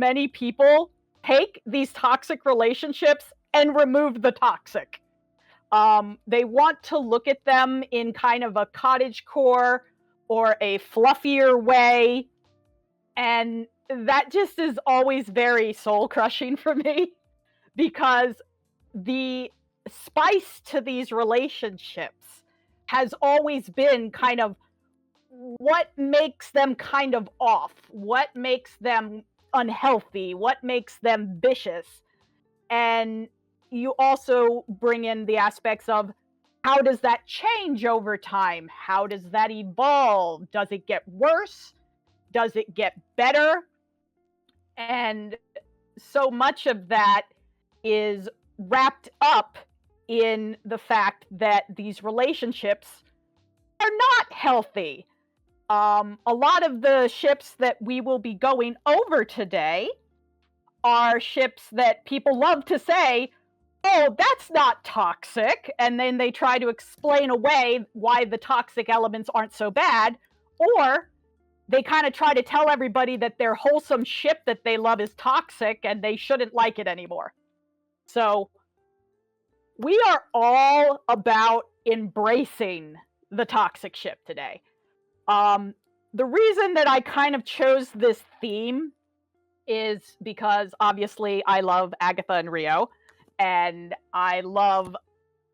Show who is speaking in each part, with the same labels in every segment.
Speaker 1: many people take these toxic relationships and remove the toxic. They want to look at them in kind of a cottagecore or a fluffier way, and that just is always very soul-crushing for me, because the spice to these relationships has always been kind of what makes them kind of off, what makes them unhealthy, what makes them vicious. And you also bring in the aspects of how does that change over time? How does that evolve? Does it get worse? Does it get better? And so much of that is wrapped up in the fact that these relationships are not healthy. A lot of the ships that we will be going over today are ships that people love to say, oh, that's not toxic, and then they try to explain away why the toxic elements aren't so bad, or they kind of try to tell everybody that their wholesome ship that they love is toxic and they shouldn't like it anymore. So we are all about embracing the toxic ship today. The reason that I kind of chose this theme is because obviously I love Agatha and Rio, and I love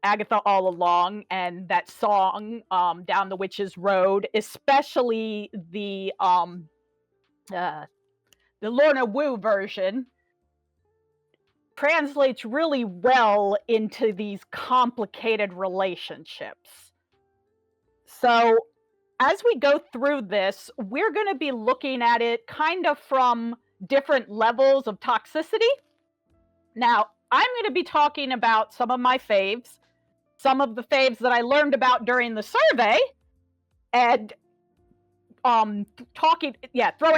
Speaker 1: Agatha all along, and that song, Down the Witch's Road, especially the Lorna Wu version, translates really well into these complicated relationships. So as we go through this, we're going to be looking at it kind of from different levels of toxicity. Now, I'm going to be talking about some of my faves, some of the faves that I learned about during the survey, and throwing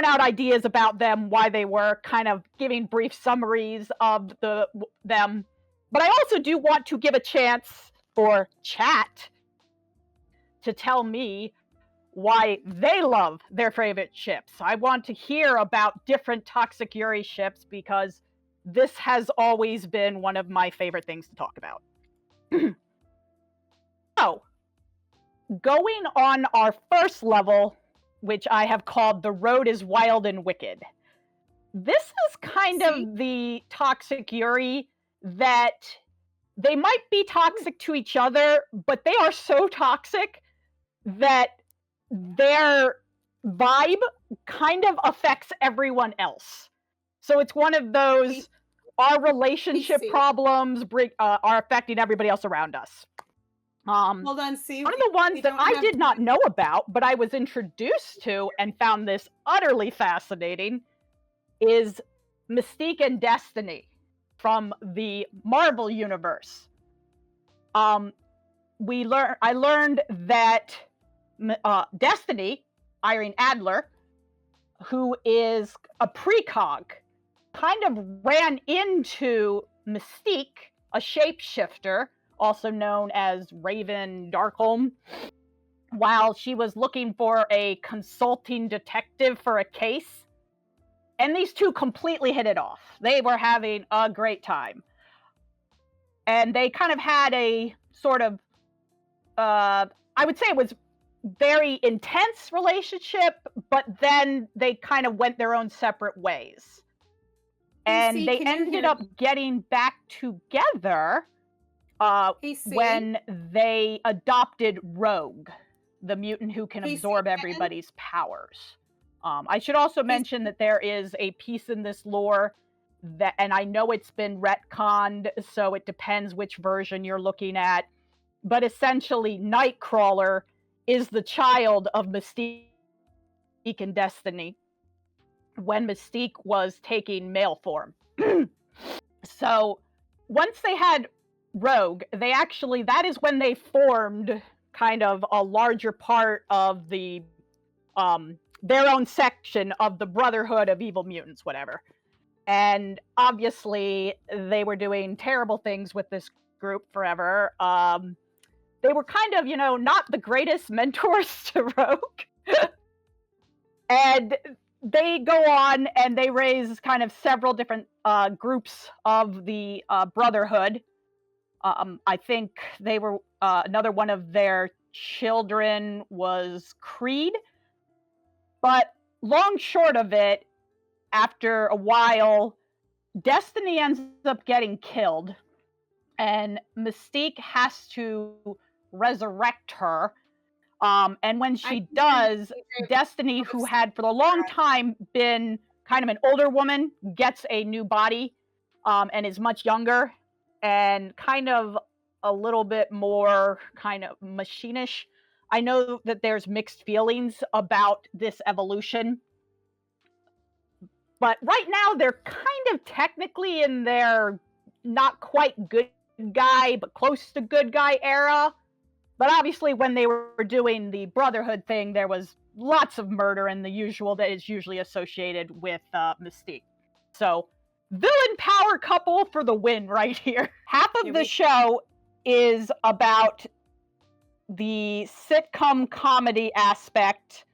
Speaker 1: out ideas about them, why they were, kind of giving brief summaries of them. But I also do want to give a chance for chat to tell me why they love their favorite ships. I want to hear about different toxic Yuri ships, because this has always been one of my favorite things to talk about. So, going on our first level, which I have called The Road is Wild and Wicked. This is kind of the toxic Yuri that they might be toxic to each other, but they are so toxic that their vibe kind of affects everyone else. So it's one of those, our relationship problems are affecting everybody else around us.
Speaker 2: Hold on, see.
Speaker 1: One of the ones that I did not know about, but I was introduced to and found this utterly fascinating, is Mystique and Destiny from the Marvel Universe. I learned that Destiny, Irene Adler, who is a precog, kind of ran into Mystique, a shapeshifter, also known as Raven Darkholm, while she was looking for a consulting detective for a case. And these two completely hit it off. They were having a great time. And they kind of had a sort of, I would say it was very intense relationship, but then they kind of went their own separate ways. And they ended up getting back together when they adopted Rogue, the mutant who can absorb everybody's powers. I should also mention that there is a piece in this lore that, and I know it's been retconned, so it depends which version you're looking at, but essentially Nightcrawler is the child of Mystique and Destiny when Mystique was taking male form. So once they had Rogue, that is when they formed kind of a larger part of the their own section of the Brotherhood of Evil Mutants, whatever. And obviously they were doing terrible things with this group forever. They were kind of, not the greatest mentors to Rogue. And they go on and they raise kind of several different groups of the Brotherhood. I think they were another one of their children was Creed. But long short of it, after a while, Destiny ends up getting killed, and Mystique has to resurrect her. And when she does, Destiny, who had for a long time been kind of an older woman, gets a new body and is much younger and kind of a little bit more kind of machinish. I know that there's mixed feelings about this evolution, but right now they're kind of technically in their not quite good guy, but close to good guy era. But obviously when they were doing the Brotherhood thing, there was lots of murder and the usual that is usually associated with Mystique. So, villain power couple for the win right here. Half of the show is about the sitcom comedy aspect,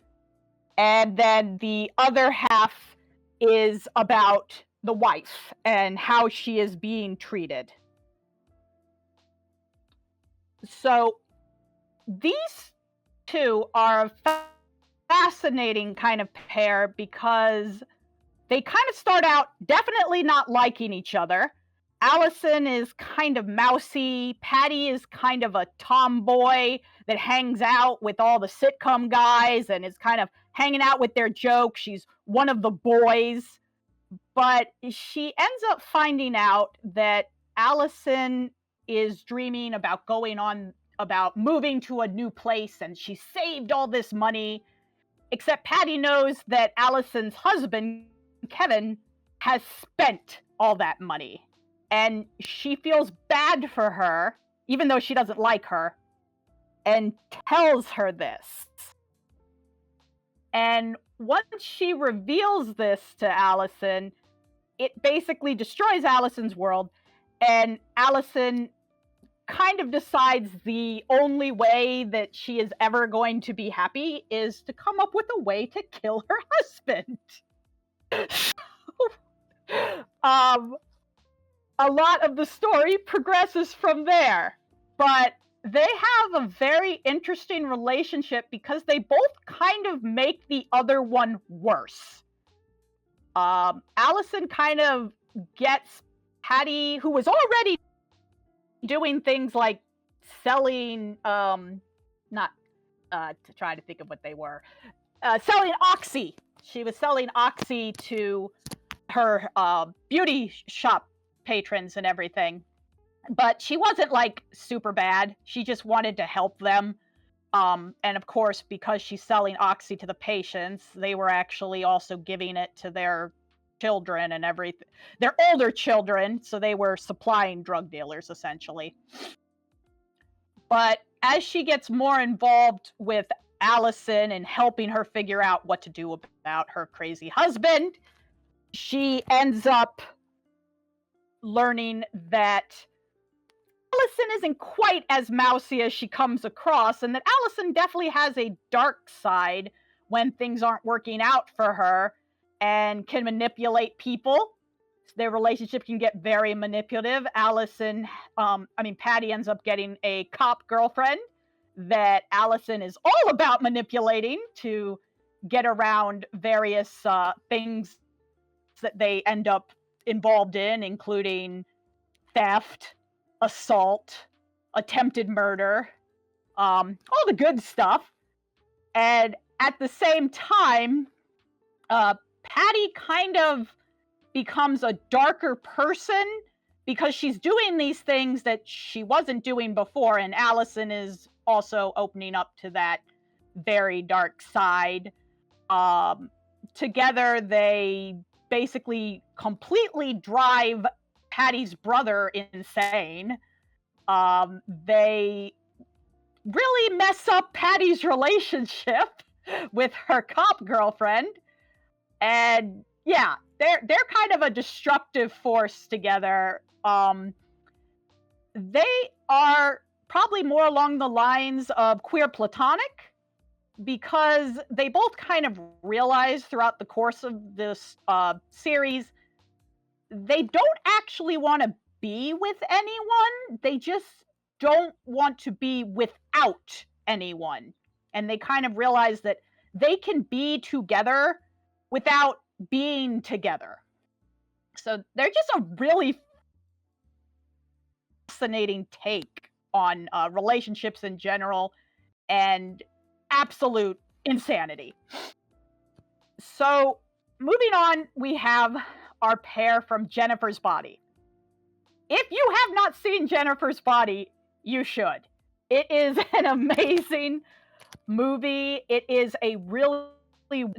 Speaker 1: and then the other half is about the wife and how she is being treated. So these two are a fascinating kind of pair because they kind of start out definitely not liking each other. Allison is kind of mousy. Patty is kind of a tomboy that hangs out with all the sitcom guys and is kind of hanging out with their jokes. She's one of the boys. But she ends up finding out that Allison is dreaming about about moving to a new place, and she saved all this money. Except Patty knows that Allison's husband, Kevin, has spent all that money. And she feels bad for her, even though she doesn't like her, and tells her this. And once she reveals this to Allison, it basically destroys Allison's world, and Allison kind of decides the only way that she is ever going to be happy is to come up with a way to kill her husband. A lot of the story progresses from there, but they have a very interesting relationship because they both kind of make the other one worse. Allison kind of gets Patty, who was already doing things like selling, not to try to think of what they were, selling Oxy. She was selling Oxy to her beauty shop patrons and everything. But she wasn't like super bad. She just wanted to help them. And of course, because she's selling Oxy to the patients, they were actually also giving it to their children and everything. They're older children, so they were supplying drug dealers, essentially. But as she gets more involved with Allison and helping her figure out what to do about her crazy husband, she ends up learning that Allison isn't quite as mousy as she comes across, and that Allison definitely has a dark side when things aren't working out for her and can manipulate people. Their relationship can get very manipulative. Patty ends up getting a cop girlfriend that Allison is all about manipulating to get around various things that they end up involved in, including theft, assault, attempted murder, all the good stuff. And at the same time, Patty kind of becomes a darker person because she's doing these things that she wasn't doing before, and Allison is also opening up to that very dark side. Together, they basically completely drive Patty's brother insane. They really mess up Patty's relationship with her cop girlfriend. And yeah, they're kind of a destructive force together. They are probably more along the lines of queer platonic, because they both kind of realize throughout the course of this series they don't actually want to be with anyone. They just don't want to be without anyone. And they kind of realize that they can be together without being together. So they're just a really fascinating take on relationships in general and absolute insanity. So moving on, we have our pair from Jennifer's Body. If you have not seen Jennifer's Body, you should. It is an amazing movie. It is a really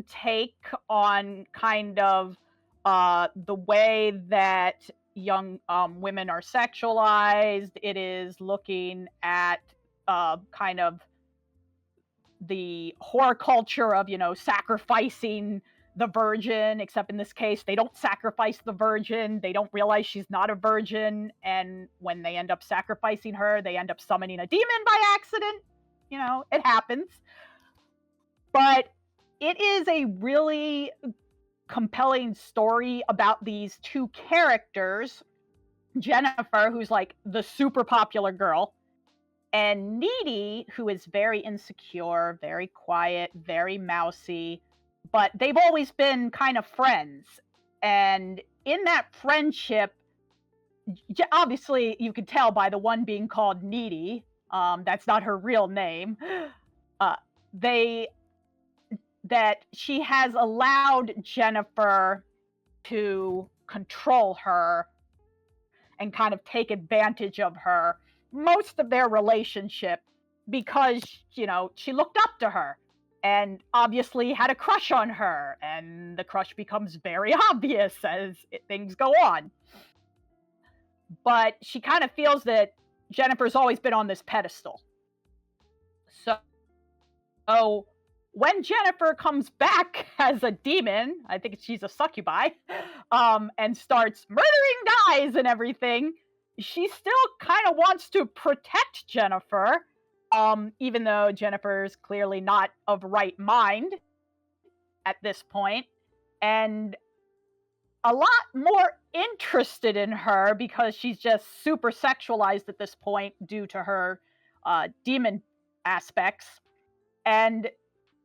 Speaker 1: take on kind of the way that young women are sexualized. It is looking at kind of the horror culture of, sacrificing the virgin, except in this case, they don't sacrifice the virgin. They don't realize she's not a virgin. And when they end up sacrificing her, they end up summoning a demon by accident. It happens. But it is a really compelling story about these two characters. Jennifer, who's like the super popular girl, and Needy, who is very insecure, very quiet, very mousy, but they've always been kind of friends. And in that friendship, obviously you could tell by the one being called Needy, that's not her real name, that she has allowed Jennifer to control her and kind of take advantage of her most of their relationship because, she looked up to her and obviously had a crush on her, and the crush becomes very obvious as things go on. But she kind of feels that Jennifer's always been on this pedestal. So when Jennifer comes back as a demon, I think she's a succubi, and starts murdering guys and everything, she still kind of wants to protect Jennifer, even though Jennifer's clearly not of right mind at this point, and a lot more interested in her because she's just super sexualized at this point due to her demon aspects. And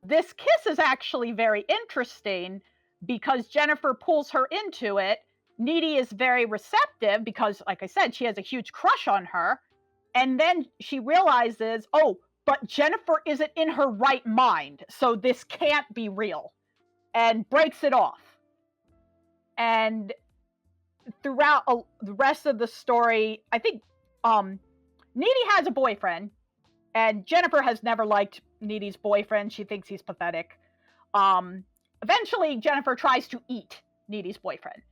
Speaker 1: this kiss is actually very interesting because Jennifer pulls her into it. Needy is very receptive because, like I said, she has a huge crush on her. And then she realizes, oh, but Jennifer isn't in her right mind, so this can't be real, and breaks it off. And throughout the rest of the story, I think Needy has a boyfriend, and Jennifer has never liked Needy's boyfriend. She thinks he's pathetic. Eventually, Jennifer tries to eat Needy's boyfriend,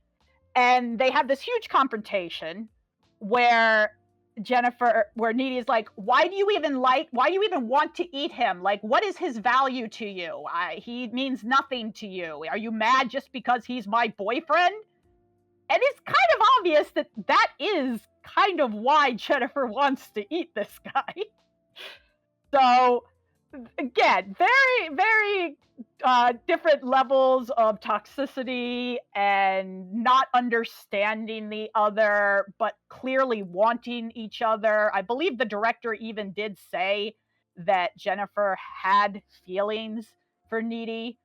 Speaker 1: and they have this huge confrontation where Needy is like, why do you even want to eat him? Like, what is his value to you? He means nothing to you. Are you mad just because he's my boyfriend? And it's kind of obvious that is kind of why Jennifer wants to eat this guy. So, again, very, very different levels of toxicity and not understanding the other, but clearly wanting each other. I believe the director even did say that Jennifer had feelings for Needy.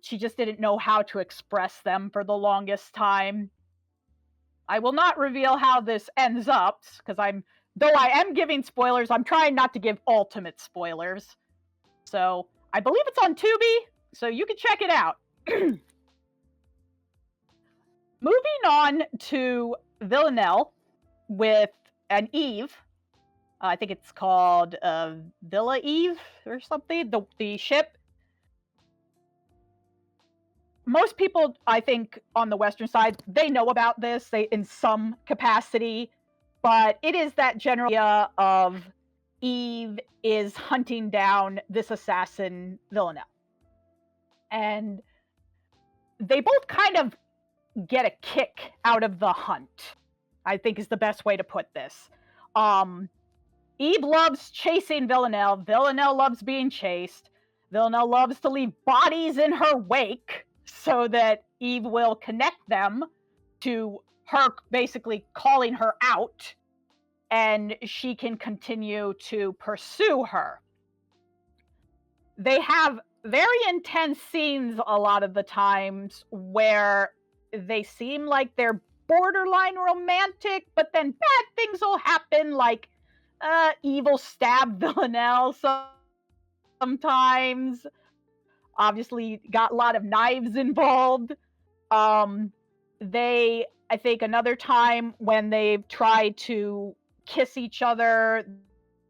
Speaker 1: She just didn't know how to express them for the longest time. I will not reveal how this ends up, because though I am giving spoilers, I'm trying not to give ultimate spoilers. So, I believe it's on Tubi, so you can check it out. Moving on to Villanelle with an Eve. I think it's called Villa Eve or something, the ship. Most people, I think, on the Western side, they know about this in some capacity, but it is that general idea of Eve is hunting down this assassin, Villanelle. And they both kind of get a kick out of the hunt, I think is the best way to put this. Eve loves chasing Villanelle. Villanelle loves being chased. Villanelle loves to leave bodies in her wake so that Eve will connect them to her basically calling her out, and she can continue to pursue her. They have very intense scenes a lot of the times where they seem like they're borderline romantic, but then bad things will happen, like Eve will stab Villanelle sometimes. Obviously got a lot of knives involved. I think another time when they've tried to kiss each other,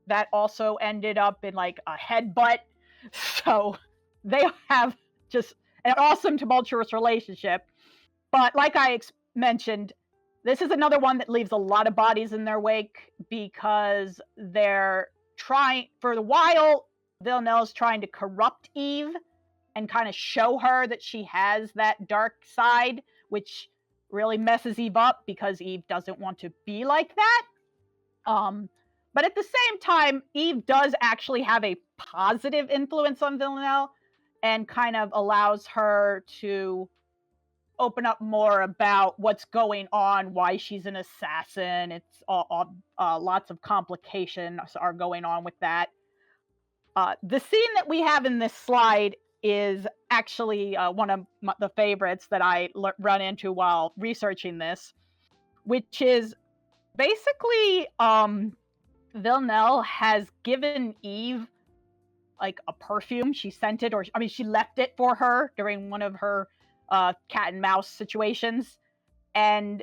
Speaker 1: that also ended up in like a headbutt. So they have just an awesome tumultuous relationship. But like I mentioned, this is another one that leaves a lot of bodies in their wake because they're trying, for a while, Villanelle's trying to corrupt Eve and kind of show her that she has that dark side, which really messes Eve up because Eve doesn't want to be like that. But at the same time, Eve does actually have a positive influence on Villanelle and kind of allows her to open up more about what's going on, why she's an assassin. It's lots of complications are going on with that. The scene that we have in this slide is actually one of the favorites that I run into while researching this, which is basically Villanelle has given Eve like a perfume. She sent it, she left it for her during one of her cat and mouse situations, and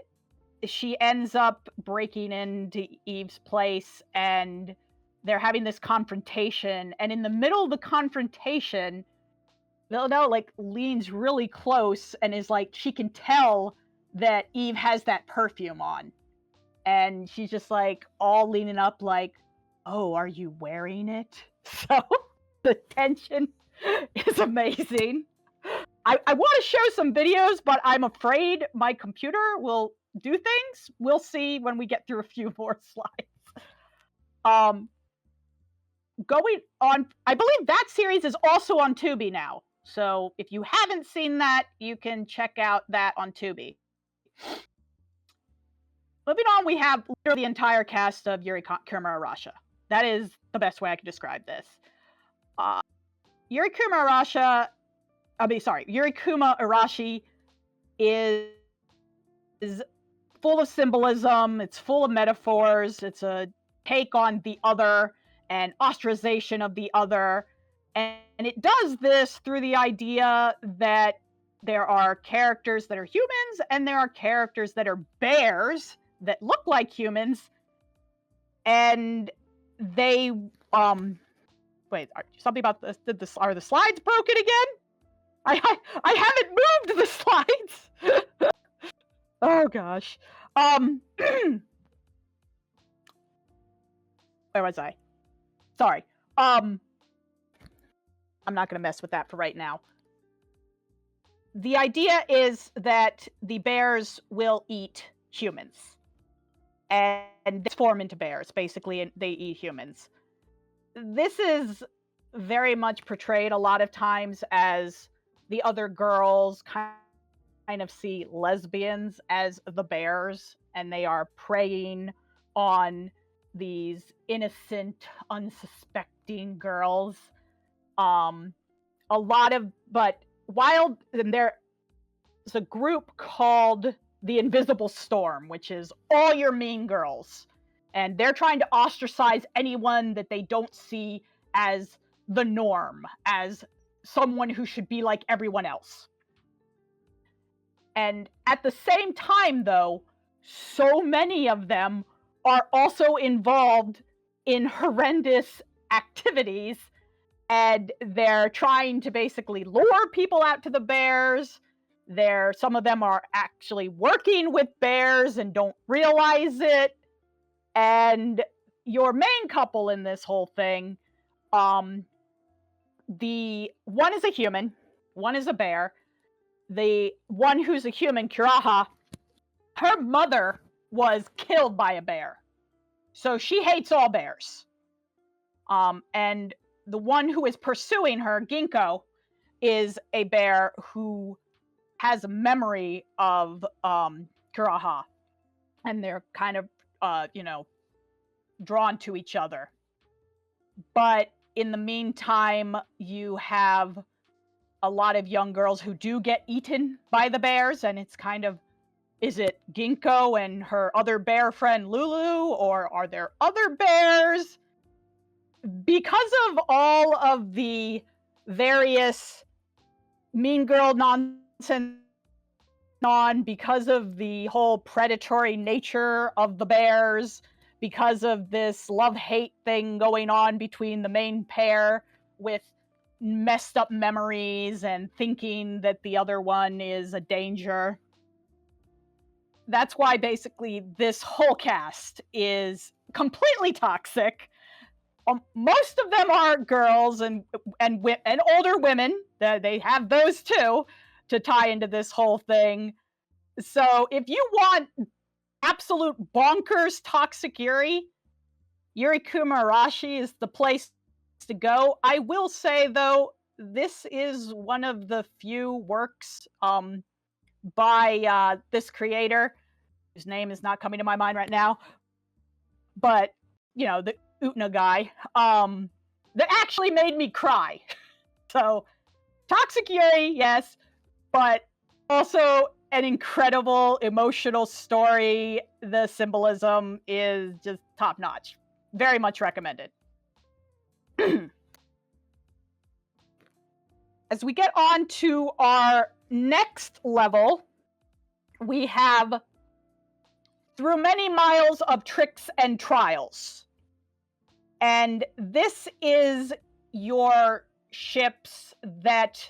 Speaker 1: she ends up breaking into Eve's place, and they're having this confrontation, and in the middle of the confrontation, Villanelle like leans really close and is like, she can tell that Eve has that perfume on, and she's just like all leaning up like, oh, are you wearing it? So the tension is amazing. I want to show some videos, but I'm afraid my computer will do things. We'll see when we get through a few more slides. Going on, I believe that series is also on Tubi now. So if you haven't seen that, you can check out that on Tubi. Moving on, we have literally the entire cast of Yuri Kuma Arashi. That is the best way I can describe this. Yuri Kuma Arashi is full of symbolism. It's full of metaphors. It's a take on the other and ostracization of the other. And it does this through the idea that there are characters that are humans and there are characters that are bears that look like humans. And they, wait, something about this, are the slides broken again? I haven't moved the slides. Oh gosh. Where was I? Sorry. I'm not going to mess with that for right now. The idea is that the bears will eat humans and transform into bears, basically, and they eat humans. This is very much portrayed a lot of times as the other girls kind of see lesbians as the bears, and they are preying on these innocent, unsuspecting girls. But while there's a group called the Invisible Storm, which is all your mean girls, and they're trying to ostracize anyone that they don't see as the norm, as someone who should be like everyone else. And at the same time, though, so many of them are also involved in horrendous activities, and they're trying to basically lure people out to the bears. Some of them are actually working with bears and don't realize it. And your main couple in this whole thing, the one is a human, one is a bear. The one who's a human, Kiraha, her mother was killed by a bear. So she hates all bears. And the one who is pursuing her, Ginkgo, is a bear who has a memory of Kuraha, and they're kind of drawn to each other. But in the meantime, you have a lot of young girls who do get eaten by the bears, and it's kind of, is it Ginkgo and her other bear friend Lulu, or are there other bears? Because of all of the various mean girl nonsense on, because of the whole predatory nature of the bears, because of this love-hate thing going on between the main pair with messed up memories and thinking that the other one is a danger. That's why basically this whole cast is completely toxic. Most of them are girls and older women. They have those too to tie into this whole thing. So if you want absolute bonkers toxic Yuri, Yuri Kumarashi is the place to go. I will say though, this is one of the few works by this creator, whose name is not coming to my mind right now, but the Utena guy, that actually made me cry. So toxic Yuri, yes, but also an incredible emotional story. The symbolism is just top notch. Very much recommended. As we get on to our next level, we have Through Many Miles of Tricks and Trials. And this is your ships that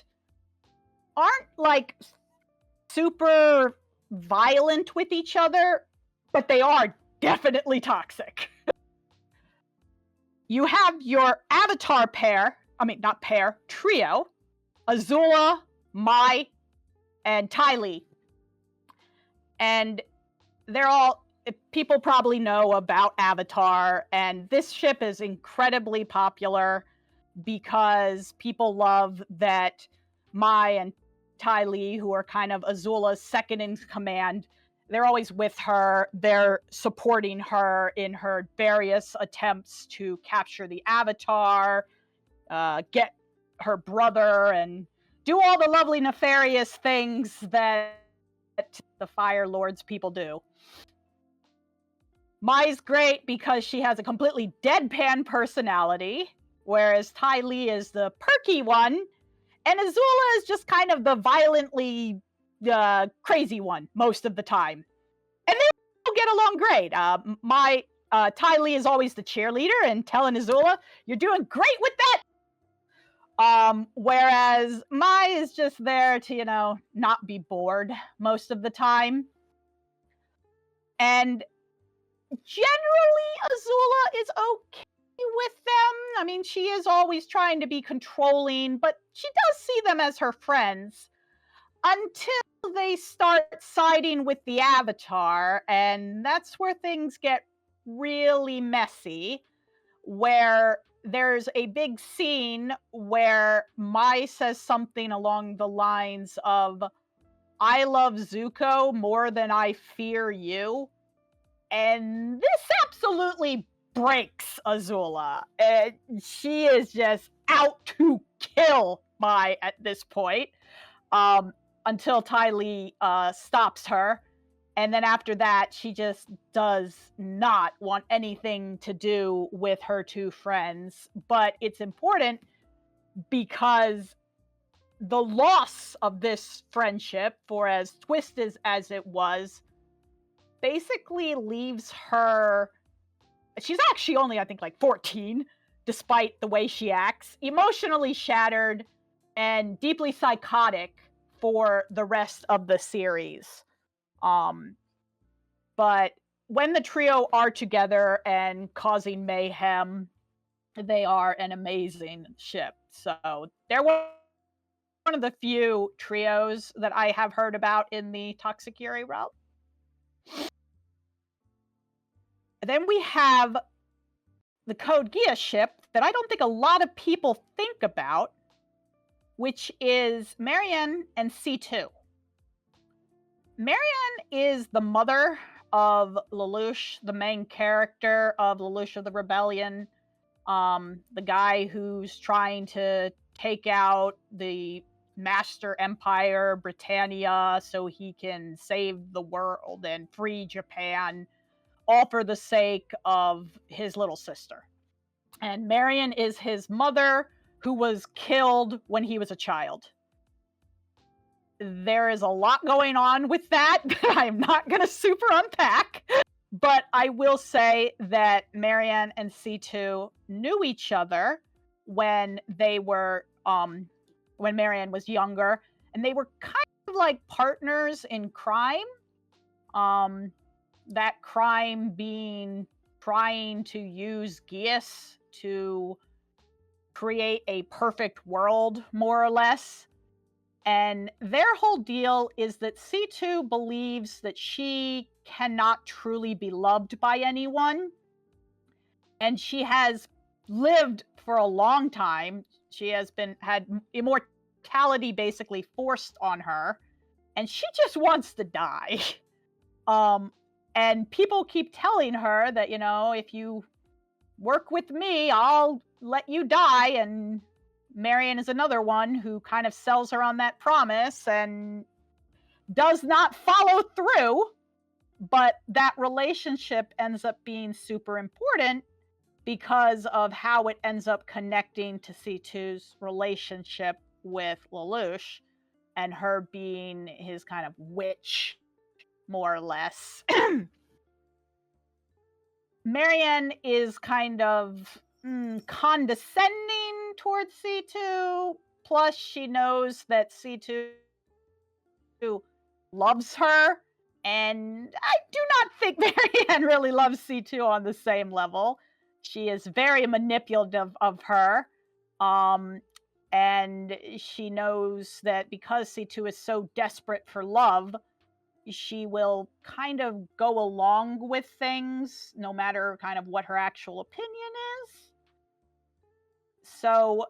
Speaker 1: aren't like super violent with each other, but they are definitely toxic. You have your avatar trio, Azula, Mai, and Tylee. And they're all, people probably know about Avatar, and this ship is incredibly popular because people love that Mai and Tylee, who are kind of Azula's second in command, they're always with her. They're supporting her in her various attempts to capture the Avatar, get her brother, and do all the lovely nefarious things that the Fire Lord's people do. Mai's great because she has a completely deadpan personality, whereas Tylee is the perky one, and Azula is just kind of the violently crazy one most of the time. And they all get along great. Tylee is always the cheerleader and telling Azula, "You're doing great with that." Whereas Mai is just there to, not be bored most of the time. And generally, Azula is okay with them. I mean, she is always trying to be controlling, but she does see them as her friends until they start siding with the Avatar, and that's where things get really messy, where there's a big scene where Mai says something along the lines of, "I love Zuko more than I fear you." And this absolutely breaks Azula. She is just out to kill Mai at this point, until Tylee stops her. And then after that, she just does not want anything to do with her two friends. But it's important because the loss of this friendship, for as twisted as it was, basically leaves her, she's actually only, I think, like 14, despite the way she acts, emotionally shattered and deeply psychotic for the rest of the series. But when the trio are together and causing mayhem, they are an amazing ship. So they're one of the few trios that I have heard about in the Toxic Yuri realm. Then we have the Code Geass ship that I don't think a lot of people think about, which is Marianne and C2. Marianne is the mother of Lelouch, the main character of Lelouch of the Rebellion, the guy who's trying to take out the Master Empire, Britannia, so he can save the world and free Japan, all for the sake of his little sister. And Marianne is his mother, who was killed when he was a child. There is a lot going on with that I'm not going to super unpack, but I will say that Marianne and C2 knew each other when they were when Marianne was younger, and they were kind of like partners in crime. That crime being trying to use Geass to create a perfect world, more or less. And their whole deal is that C2 believes that she cannot truly be loved by anyone. And she has lived for a long time. She has had immortality basically forced on her. And she just wants to die. And people keep telling her that, if you work with me, I'll let you die. And Marianne is another one who kind of sells her on that promise and does not follow through. But that relationship ends up being super important because of how it ends up connecting to C2's relationship with Lelouch and her being his kind of witch, more or less. Marianne is kind of condescending towards C2, plus she knows that C2 loves her, and I do not think Marianne really loves C2 on the same level. She is very manipulative of her, and she knows that because C2 is so desperate for love, she will kind of go along with things no matter kind of what her actual opinion is. So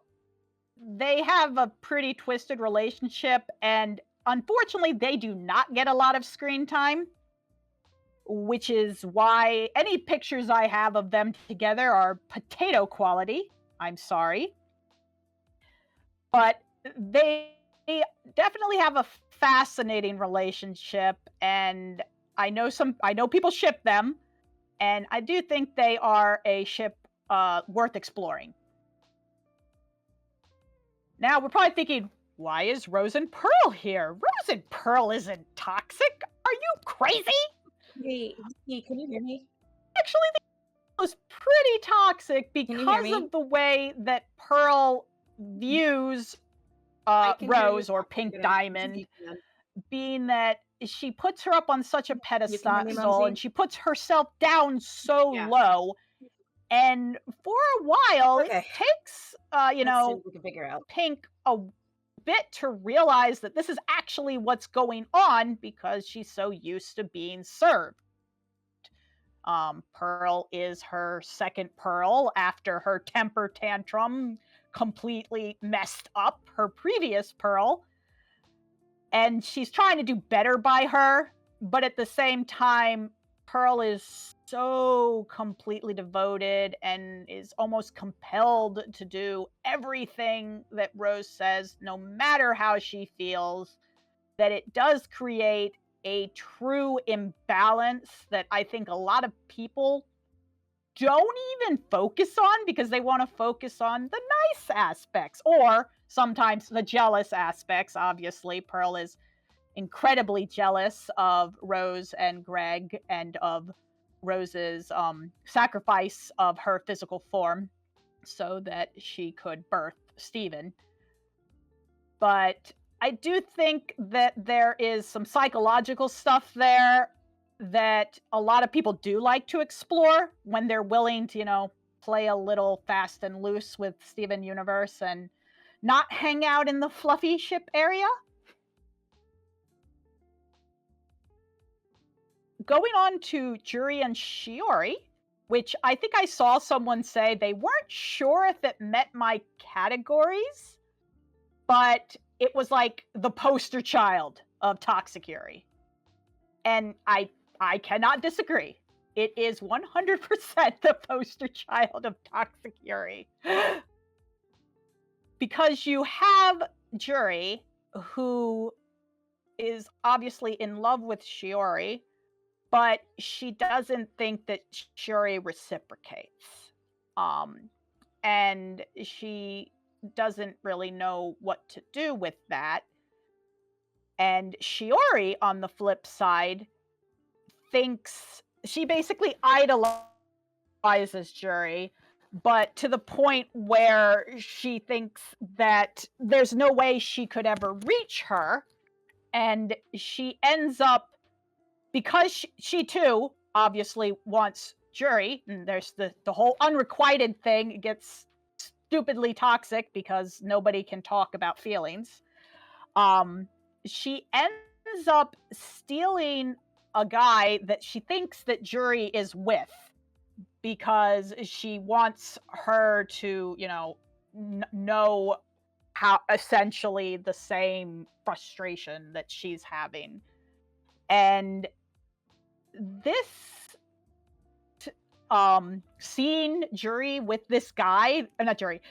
Speaker 1: they have a pretty twisted relationship, and unfortunately they do not get a lot of screen time, which is why any pictures I have of them together are potato quality. I'm sorry. But they definitely have a fascinating relationship, and I know people ship them, and I do think they are a ship worth exploring. Now we're probably thinking, why is Rose and Pearl here? Rose and Pearl isn't toxic. Are you crazy?
Speaker 3: Hey, can you hear me?
Speaker 1: Actually, it was pretty toxic because of the way that Pearl views Rose, or Pink Diamond, being that she puts her up on such a pedestal and she puts herself down so low, and for a while it takes Pink a bit to realize that this is actually what's going on because she's so used to being served. Pearl is her second Pearl after her temper tantrum completely messed up her previous Pearl, and she's trying to do better by her, but at the same time Pearl is so completely devoted and is almost compelled to do everything that Rose says, no matter how she feels, that it does create a true imbalance that I think a lot of people don't even focus on because they want to focus on the nice aspects or sometimes the jealous aspects. Obviously, Pearl is incredibly jealous of Rose and Greg and of Rose's sacrifice of her physical form so that she could birth Steven. But I do think that there is some psychological stuff there that a lot of people do like to explore when they're willing to, play a little fast and loose with Steven Universe and not hang out in the fluffy ship area. Going on to Yuri and Shiori, which I think I saw someone say they weren't sure if it met my categories, but it was like the poster child of toxic Yuri. And I cannot disagree. It is 100% the poster child of toxic Yuri. Because you have Yuri, who is obviously in love with Shiori, but she doesn't think that Shiori reciprocates. And she doesn't really know what to do with that. And Shiori, on the flip side, thinks she basically idolizes Yuri, but to the point where she thinks that there's no way she could ever reach her. And she ends up, because she too obviously wants Yuri, and there's the whole unrequited thing, it gets stupidly toxic because nobody can talk about feelings. She ends up stealing a guy that she thinks that Yuri is with, because she wants her to, know how essentially the same frustration that she's having. And this seeing Yuri with this guy,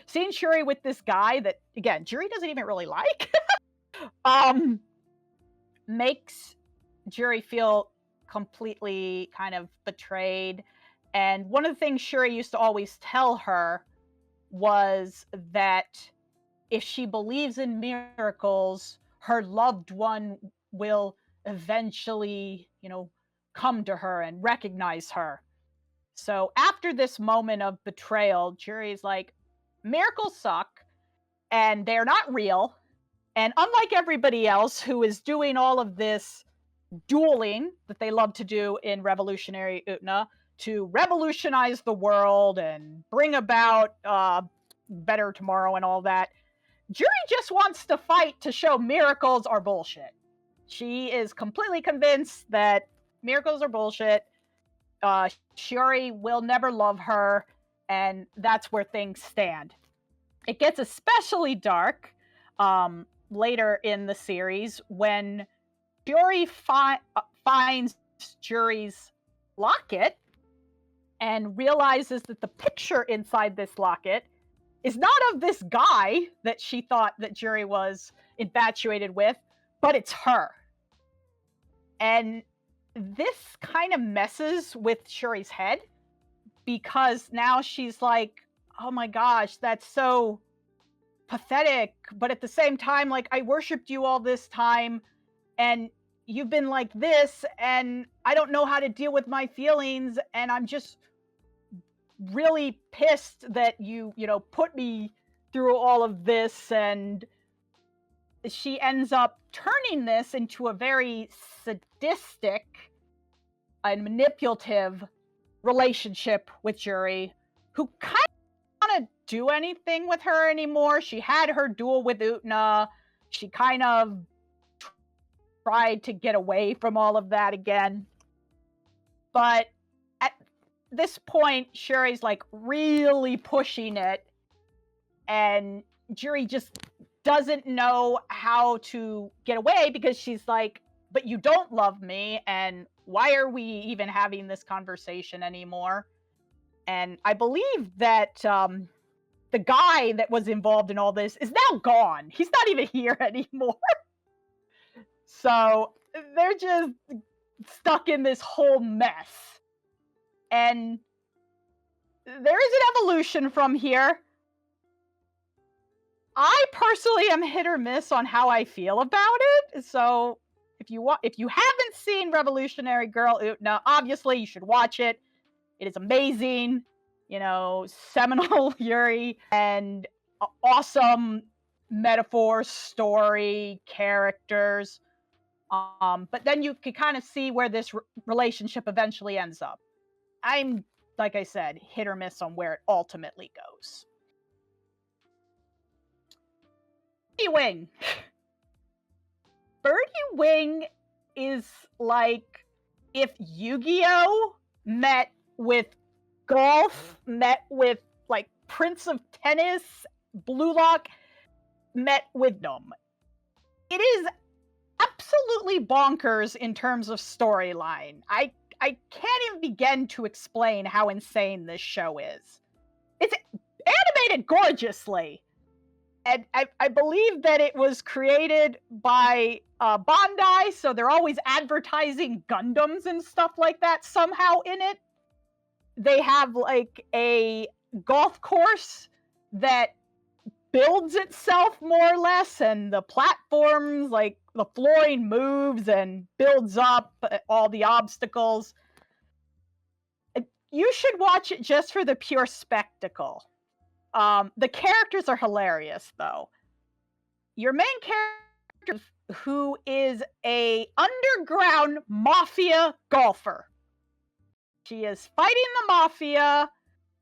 Speaker 1: seeing Yuri with this guy that, again, Yuri doesn't even really like, makes Yuri feel completely kind of betrayed. And one of the things Yuri used to always tell her was that if she believes in miracles, her loved one will eventually, come to her and recognize her. So after this moment of betrayal, Yuri's like, miracles suck, and they're not real. And unlike everybody else who is doing all of this dueling that they love to do in Revolutionary Utena to revolutionize the world and bring about better tomorrow and all that, Yuri just wants to fight to show miracles are bullshit. She is completely convinced that miracles are bullshit. Shiori will never love her, and that's where things stand. It gets especially dark later in the series when Shiori finds Yuri's locket and realizes that the picture inside this locket is not of this guy that she thought that Yuri was infatuated with, but it's her. And this kind of messes with Shuri's head, because now she's like, oh my gosh, that's so pathetic. But at the same time, like, I worshipped you all this time, and you've been like this, and I don't know how to deal with my feelings, and I'm just really pissed that you put me through all of this. And she ends up turning this into a very sadistic and manipulative relationship with Yuri, who kind of don't want to do anything with her anymore. She had her duel with Utena. She kind of tried to get away from all of that again. But at this point, Yuri's like really pushing it, and Yuri just doesn't know how to get away, because she's like, but you don't love me, and why are we even having this conversation anymore? And I believe that the guy that was involved in all this is now gone. He's not even here anymore. So they're just stuck in this whole mess. And there is an evolution from here. I personally am hit or miss on how I feel about it. So if you haven't seen Revolutionary Girl Utena, obviously you should watch it. It is amazing, seminal Yuri, and awesome metaphor, story, characters. But then you can kind of see where this relationship eventually ends up. I'm, like I said, hit or miss on where it ultimately goes. Birdie Wing. Birdie Wing is like if Yu-Gi-Oh! Met with golf met with like Prince of Tennis, Blue Lock met with Gnome. It is absolutely bonkers in terms of storyline. I can't even begin to explain how insane this show is. It's animated gorgeously. And I believe that it was created by Bandai, so they're always advertising Gundams and stuff like that somehow in it. They have like a golf course that builds itself more or less, and the platforms, like the flooring moves and builds up all the obstacles. You should watch it just for the pure spectacle. The characters are hilarious, though. Your main character, who is a underground mafia golfer. She is fighting the mafia,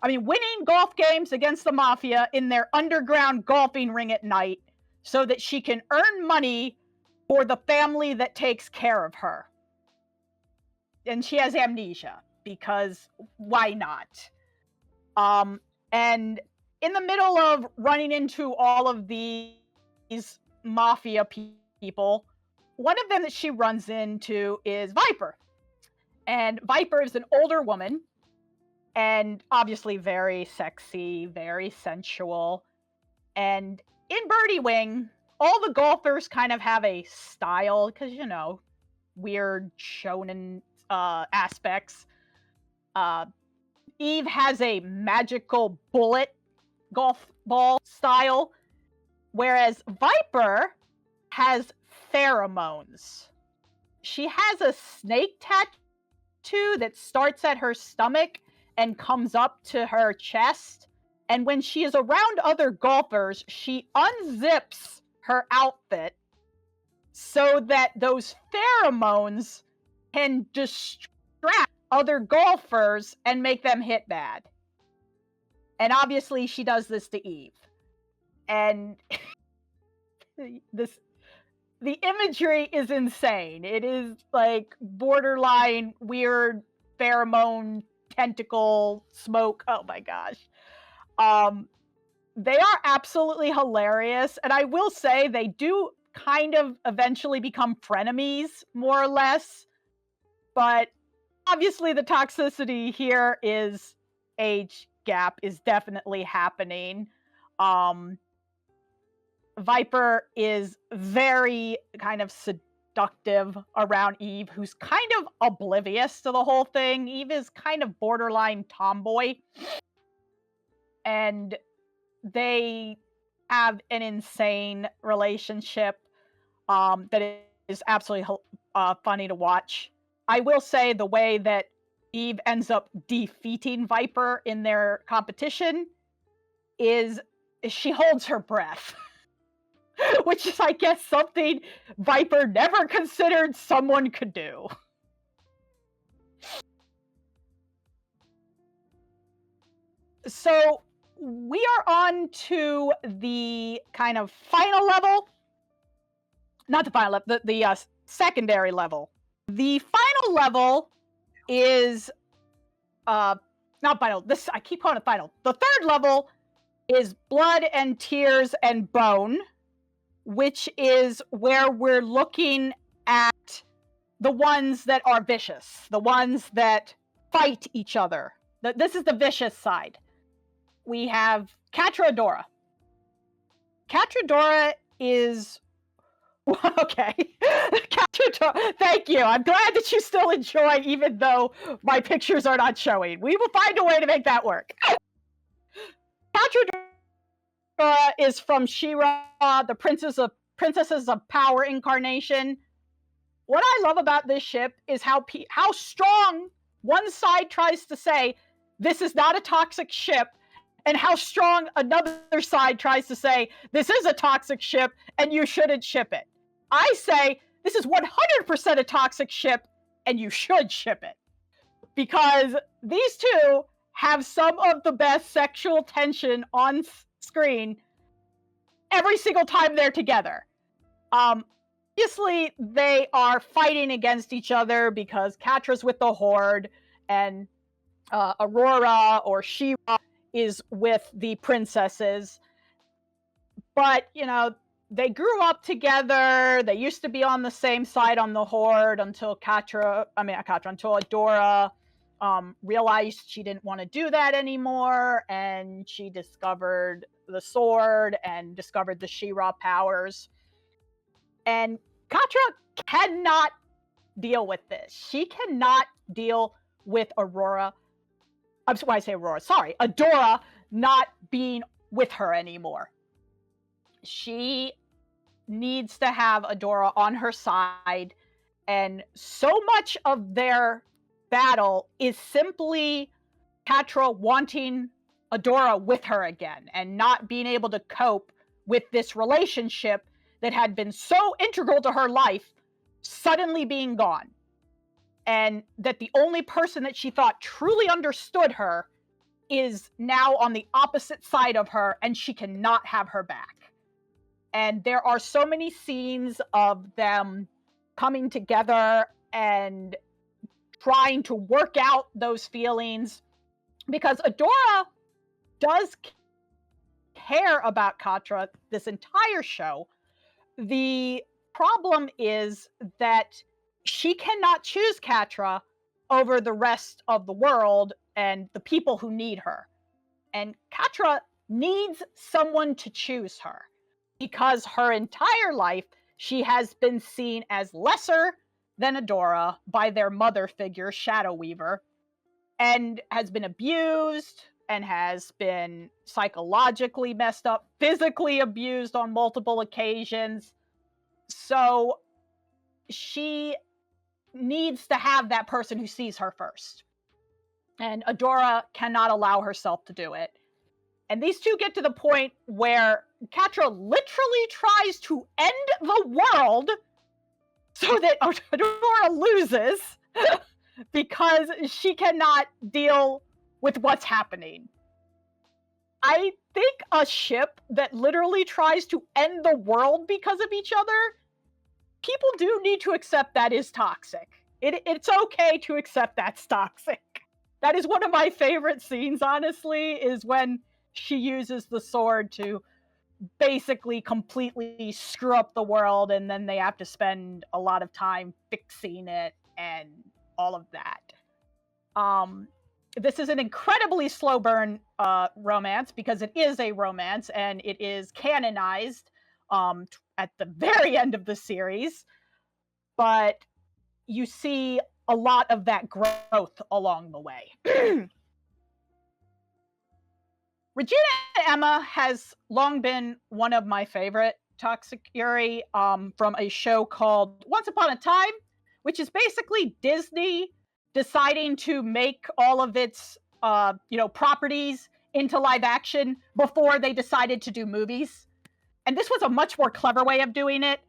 Speaker 1: winning golf games against the mafia in their underground golfing ring at night so that she can earn money for the family that takes care of her. And she has amnesia, because why not? And in the middle of running into all of these mafia people, one of them that she runs into is Viper. And Viper is an older woman, and obviously very sexy, very sensual. And in Birdie Wing, all the golfers kind of have a style, because, weird shonen aspects. Eve has a magical bullet golf ball style, whereas Viper has pheromones. She has a snake tattoo that starts at her stomach and comes up to her chest. And when she is around other golfers, she unzips her outfit so that those pheromones can distract other golfers and make them hit bad. And obviously she does this to Eve. And the imagery is insane. It is like borderline weird pheromone tentacle smoke. Oh my gosh. They are absolutely hilarious. And I will say they do kind of eventually become frenemies, more or less. But obviously the toxicity here is age gap is definitely happening. Viper is very kind of seductive around Eve, who's kind of oblivious to the whole thing. Eve is kind of borderline tomboy. And they have an insane relationship that is absolutely funny to watch. I will say the way that Eve ends up defeating Viper in their competition is she holds her breath. Which is, I guess, something Viper never considered someone could do. So we are on to the kind of final level. Not the final level, the secondary level. The final level is not final. I keep calling it final. The third level is Blood and Tears and Bone, which is where we're looking at the ones that are vicious, the ones that fight each other. This is the vicious side. We have Catradora. Catradora is... Okay. Catradora, thank you. I'm glad that you still enjoy, even though my pictures are not showing. We will find a way to make that work. Catradora is from She-Ra, the Princesses of Power incarnation. What I love about this ship is how strong one side tries to say, this is not a toxic ship, and how strong another side tries to say, this is a toxic ship, and you shouldn't ship it. I say, this is 100% a toxic ship, and you should ship it. Because these two have some of the best sexual tension on screen every single time they're together. Obviously, they are fighting against each other because Catra's with the Horde, and Aurora or She-Ra is with the princesses. But, you know, they grew up together. They used to be on the same side on the Horde until until Adora realized she didn't want to do that anymore, and she discovered the sword and discovered the She-Ra powers. And Katra cannot deal with this. She cannot deal with Adora not being with her anymore. She needs to have Adora on her side, and so much of their battle is simply Katra wanting Adora with her again and not being able to cope with this relationship that had been so integral to her life suddenly being gone. And that the only person that she thought truly understood her is now on the opposite side of her, and she cannot have her back. And there are so many scenes of them coming together and trying to work out those feelings, because Adora does care about Katra this entire show. The problem is that she cannot choose Katra over the rest of the world and the people who need her. And Katra needs someone to choose her, because her entire life she has been seen as lesser than Adora by their mother figure, Shadow Weaver, and has been abused and has been psychologically messed up, physically abused on multiple occasions. So she needs to have that person who sees her first. And Adora cannot allow herself to do it. And these two get to the point where Katra literally tries to end the world so that Adora loses because she cannot deal with what's happening. I think a ship that literally tries to end the world because of each other, people do need to accept that is toxic. It's okay to accept that's toxic. That is one of my favorite scenes, honestly, is when she uses the sword to basically completely screw up the world, and then they have to spend a lot of time fixing it and all of that. This is an incredibly slow burn romance, because it is a romance and it is canonized at the very end of the series, but you see a lot of that growth along the way. Regina and Emma has long been one of my favorite toxic Yuri from a show called Once Upon a Time, which is basically Disney deciding to make all of its properties into live action before they decided to do movies. And this was a much more clever way of doing it.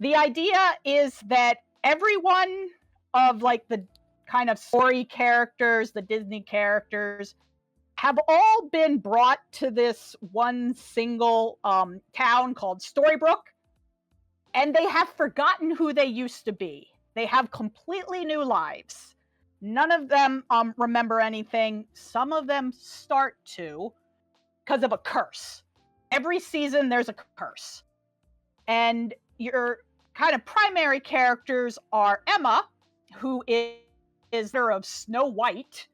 Speaker 1: The idea is that everyone of like the kind of story characters, the Disney characters, have all been brought to this one single town called Storybrooke, and they have forgotten who they used to be. They have completely new lives. None of them remember anything. Some of them start to, because of a curse. Every season there's a curse. And your kind of primary characters are Emma, who is there of Snow White,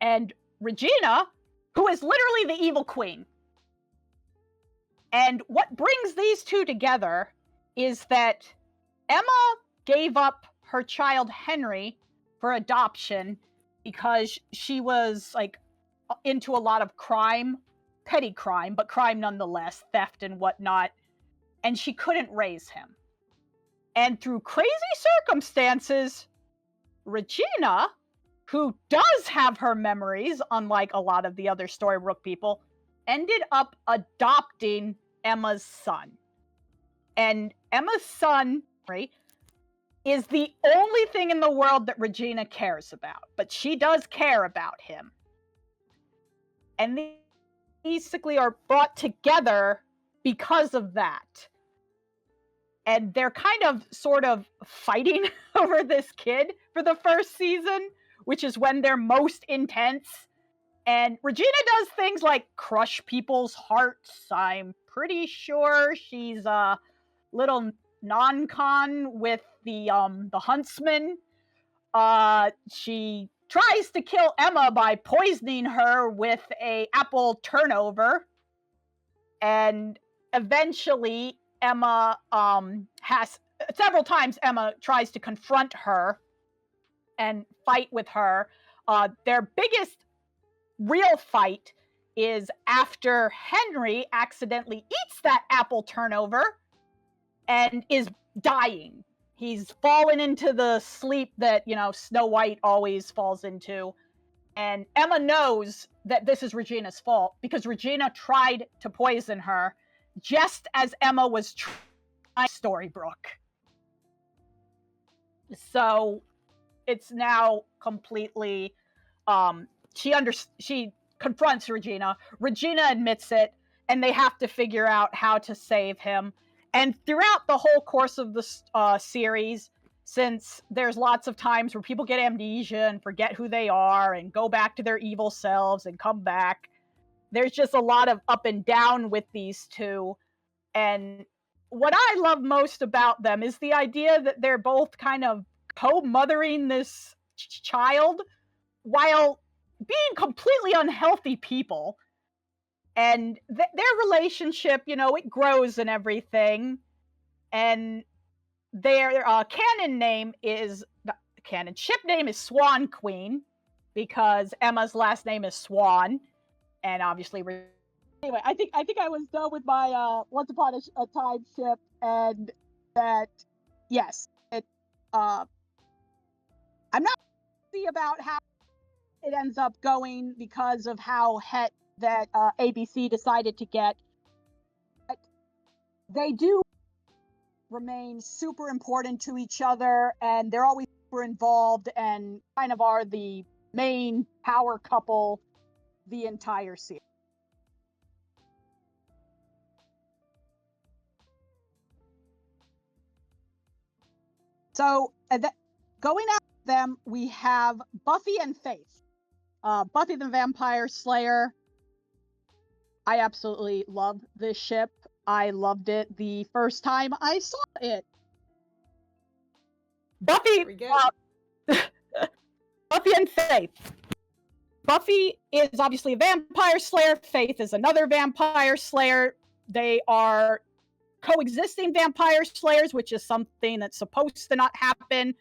Speaker 1: and Regina, who is literally the evil queen. And what brings these two together is that Emma gave up her child Henry for adoption because she was like into a lot of crime, petty crime, but crime nonetheless, theft and whatnot, and she couldn't raise him. And through crazy circumstances, Regina, who does have her memories, unlike a lot of the other Storybrooke people, ended up adopting Emma's son. And Emma's son, right, is the only thing in the world that Regina cares about, but she does care about him. And they basically are brought together because of that. And they're kind of sort of fighting over this kid for the first season, which is when they're most intense. And Regina does things like crush people's hearts. I'm pretty sure she's a little non-con with the huntsman. She tries to kill Emma by poisoning her with a apple turnover. And eventually Emma has several times Emma tries to confront her and fight with her. Their biggest real fight is after Henry accidentally eats that apple turnover and is dying. He's fallen into the sleep that, Snow White always falls into. And Emma knows that this is Regina's fault because Regina tried to poison her just as Emma was trying Storybrooke. So it's now completely she confronts Regina. Regina admits it, and they have to figure out how to save him. And throughout the whole course of the series, since there's lots of times where people get amnesia and forget who they are and go back to their evil selves and come back, there's just a lot of up and down with these two. And what I love most about them is the idea that they're both kind of co-mothering this child while being completely unhealthy people. And their relationship, it grows and everything. And their canon name is, canon ship name is SwanQueen, because Emma's last name is Swan. And obviously, anyway, I think I was done with my Once Upon a Time ship, and that, yes, I'm not happy about how it ends up going because of how het that ABC decided to get. But they do remain super important to each other, and they're always super involved and kind of are the main power couple the entire series. So going after them, we have Buffy and Faith. Buffy the Vampire Slayer. I absolutely love this ship. I loved it the first time I saw it. Buffy and Faith. Buffy is obviously a vampire slayer. Faith is another vampire slayer. They are coexisting vampire slayers, which is something that's supposed to not happen.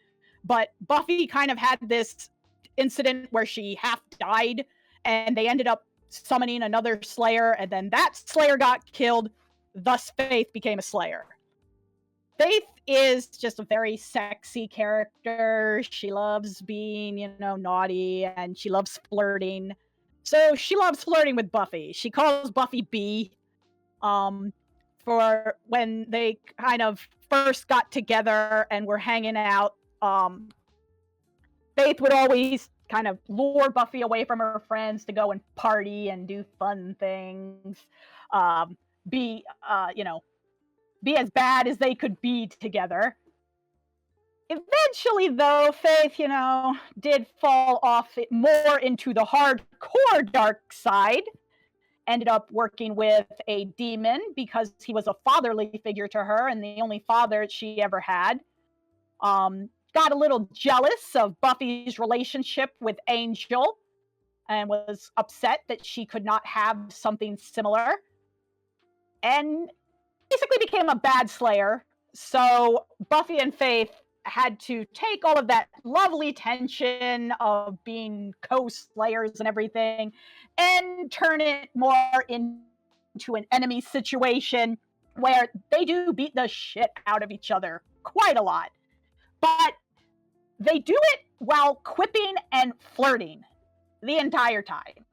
Speaker 1: But Buffy kind of had this incident where she half died, and they ended up summoning another slayer, and then that slayer got killed. Thus, Faith became a slayer. Faith is just a very sexy character. She loves being, naughty, and she loves flirting. So she loves flirting with Buffy. She calls Buffy B. For when they kind of first got together and were hanging out, Faith would always kind of lure Buffy away from her friends to go and party and do fun things. Be as bad as they could be together. Eventually, though, Faith, did fall off more into the hardcore dark side. Ended up working with a demon because he was a fatherly figure to her and the only father she ever had. Got a little jealous of Buffy's relationship with Angel and was upset that she could not have something similar. And basically became a bad slayer. So Buffy and Faith had to take all of that lovely tension of being co-slayers and everything and turn it more into an enemy situation where they do beat the shit out of each other quite a lot. But they do it while quipping and flirting the entire time.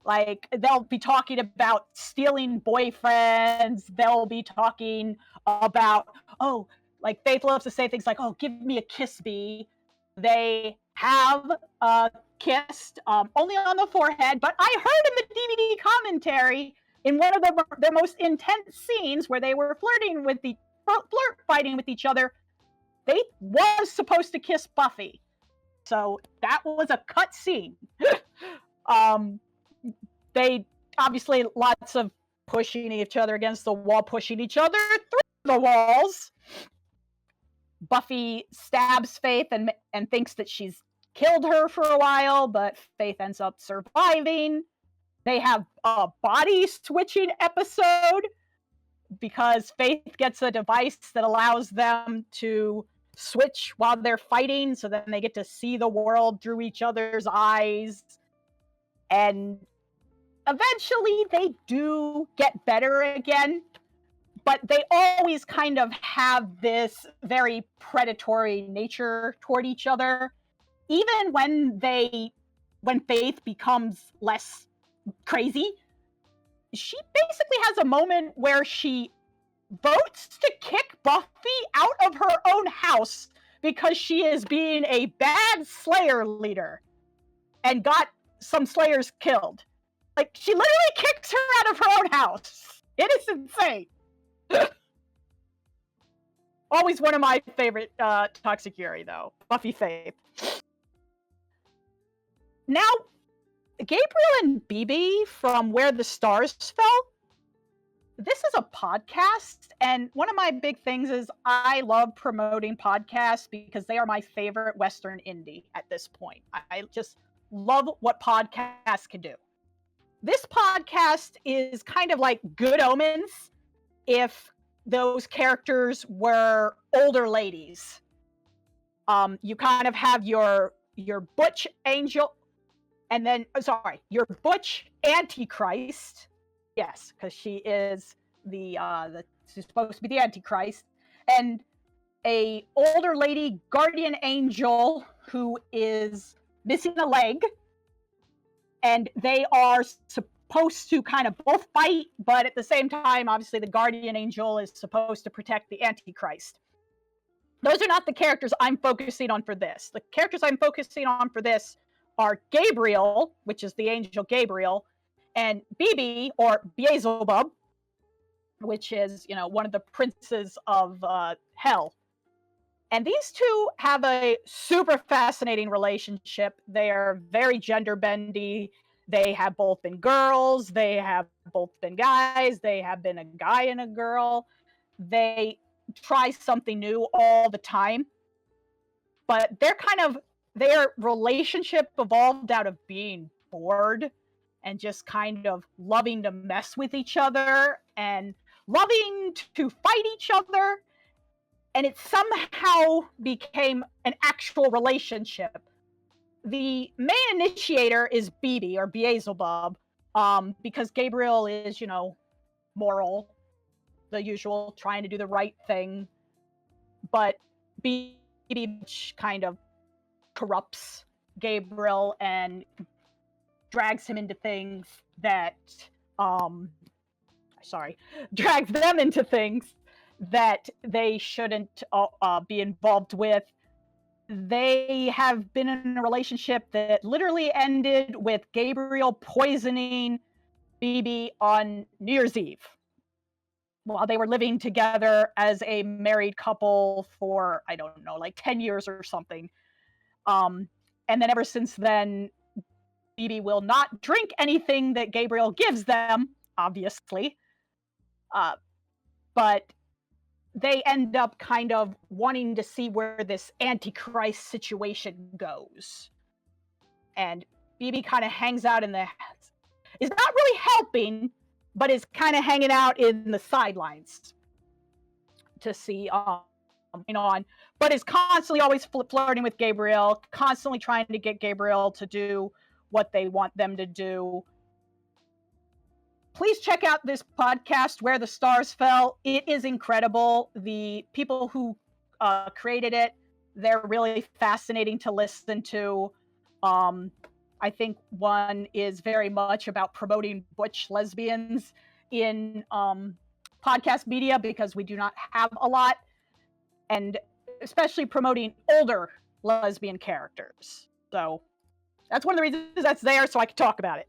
Speaker 1: Like, they'll be talking about stealing boyfriends. They'll be talking about, like, Faith loves to say things like, give me a kiss, bee. They have kissed, only on the forehead, but I heard in the DVD commentary in one of their most intense scenes where they were flirt fighting with each other, Faith was supposed to kiss Buffy. So that was a cut scene. They obviously lots of pushing each other against the wall, pushing each other through the walls. Buffy stabs Faith and thinks that she's killed her for a while, but Faith ends up surviving. They have a body switching episode because Faith gets a device that allows them to switch while they're fighting, so then they get to see the world through each other's eyes. And eventually they do get better again, but they always kind of have this very predatory nature toward each other. Even when Faith becomes less crazy, she basically has a moment where she votes to kick Buffy out of her own house because she is being a bad Slayer leader and got some Slayers killed. Like, she literally kicks her out of her own house. It is insane. Always one of my favorite Toxic Yuri, though. Buffy Faith. Now, Gabriel and BB from Where the Stars Fell, this is a podcast, and one of my big things is I love promoting podcasts because they are my favorite Western indie at this point. I just love what podcasts can do. This podcast is kind of like Good Omens if those characters were older ladies. You kind of have your butch angel, and then your butch antichrist. Yes, because she is she's supposed to be the Antichrist, and a older lady guardian angel who is missing a leg, and they are supposed to kind of both fight, but at the same time, obviously, the guardian angel is supposed to protect the Antichrist. Those are not the characters I'm focusing on for this. The characters I'm focusing on for this are Gabriel, which is the angel Gabriel, and BB, or Beelzebub, which is, one of the princes of hell. And these two have a super fascinating relationship. They are very gender bendy. They have both been girls. They have both been guys. They have been a guy and a girl. They try something new all the time. But their relationship evolved out of being bored and just kind of loving to mess with each other and loving to fight each other. And it somehow became an actual relationship. The main initiator is BB, or Beelzebub, because Gabriel is, moral, the usual, trying to do the right thing. But BB kind of corrupts Gabriel and drags him into things that drags them into things that they shouldn't be involved with. They have been in a relationship that literally ended with Gabriel poisoning BB on New Year's Eve while they were living together as a married couple for, 10 years or something. And then ever since then, BB will not drink anything that Gabriel gives them, obviously. But they end up kind of wanting to see where this Antichrist situation goes. And BB kind of hangs out is not really helping, but is kind of hanging out in the sidelines to see on, but is constantly always flirting with Gabriel, constantly trying to get Gabriel to do what they want them to do. Please check out this podcast, Where the Stars Fell. It is incredible. The people who created it, they're really fascinating to listen to. I think one is very much about promoting butch lesbians in podcast media, because we do not have a lot, and especially promoting older lesbian characters. So that's one of the reasons that's there, so I can talk about it.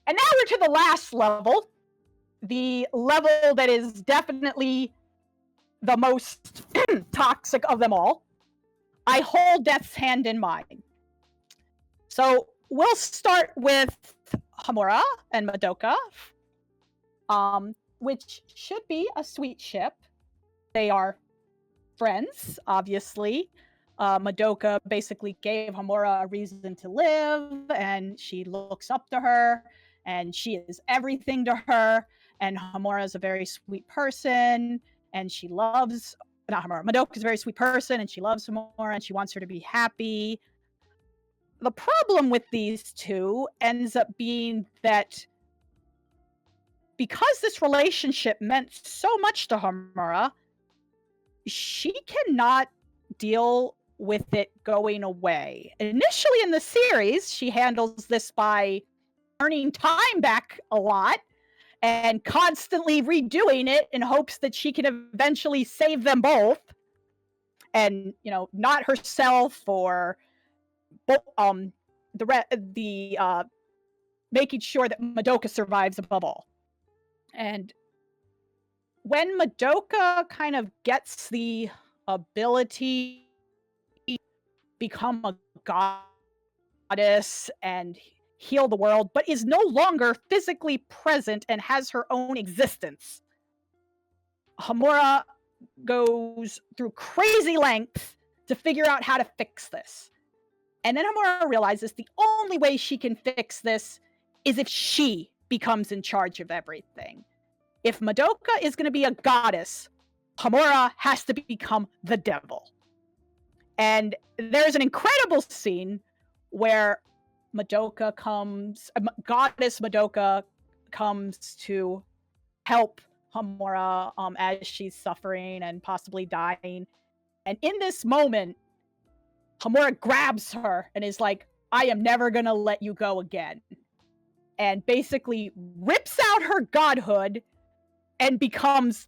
Speaker 1: And now we're to the last level, the level that is definitely the most toxic of them all. I hold Death's hand in mine. So we'll start with Homura and Madoka, which should be a sweet ship. They are friends, obviously. Madoka basically gave Homura a reason to live, and she looks up to her, and she is everything to her. And Homura is a very sweet person, and she loves, not Homura, Madoka is a very sweet person, and she loves Homura, and she wants her to be happy. The problem with these two ends up being that because this relationship meant so much to Homura, she cannot deal with it going away. Initially in the series, she handles this by turning time back a lot and constantly redoing it in hopes that she can eventually save them both. And, not herself or making sure that Madoka survives above all. And when Madoka kind of gets the ability to become a goddess and heal the world, but is no longer physically present and has her own existence, Homura goes through crazy lengths to figure out how to fix this. And then Homura realizes the only way she can fix this is if she becomes in charge of everything. If Madoka is going to be a goddess, Homura has to become the devil. And there's an incredible scene where Goddess Madoka comes to help Homura as she's suffering and possibly dying. And in this moment, Homura grabs her and is like, I am never going to let you go again. And basically rips out her godhood and becomes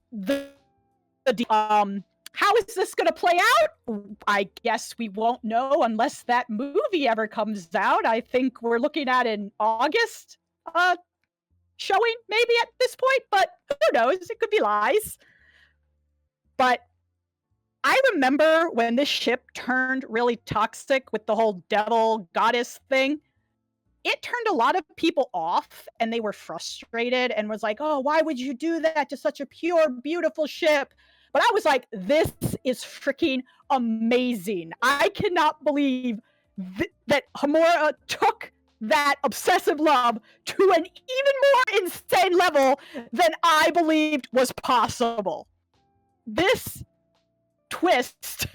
Speaker 1: how is this going to play out? I guess we won't know unless that movie ever comes out. I think we're looking at an August showing maybe at this point, but who knows? It could be lies. But I remember when this ship turned really toxic with the whole devil goddess thing. It turned a lot of people off, and they were frustrated and was like, oh, why would you do that to such a pure, beautiful ship? But I was like, this is freaking amazing. I cannot believe that Homura took that obsessive love to an even more insane level than I believed was possible. This twist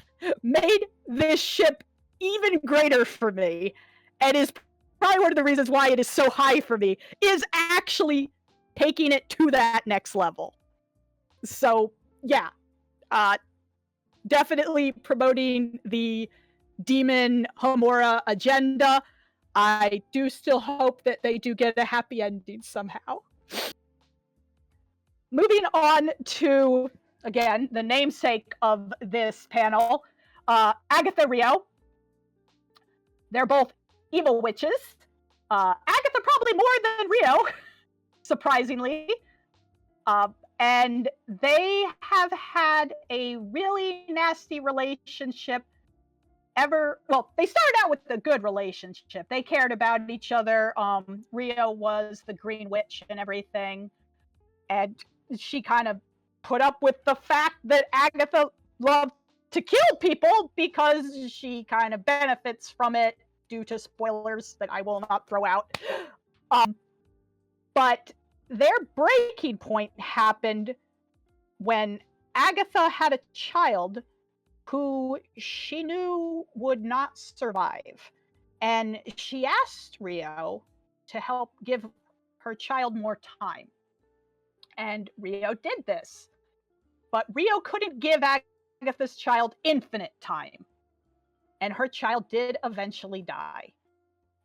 Speaker 1: made this ship even greater for me, and is probably one of the reasons why it is so high for me, is actually taking it to that next level. So, yeah. Definitely promoting the demon Homura agenda. I do still hope that they do get a happy ending somehow. Moving on to, again, the namesake of this panel, AgaRio. They're both evil witches. Agatha probably more than Rio, surprisingly. And they have had a really nasty relationship well, they started out with a good relationship. They cared about each other. Rio was the green witch and everything. And she kind of put up with the fact that Agatha loved to kill people because she kind of benefits from it due to spoilers that I will not throw out. But their breaking point happened when Agatha had a child who she knew would not survive. And she asked Rio to help give her child more time. And Rio did this. But Rio couldn't give Agatha's child infinite time. And her child did eventually die.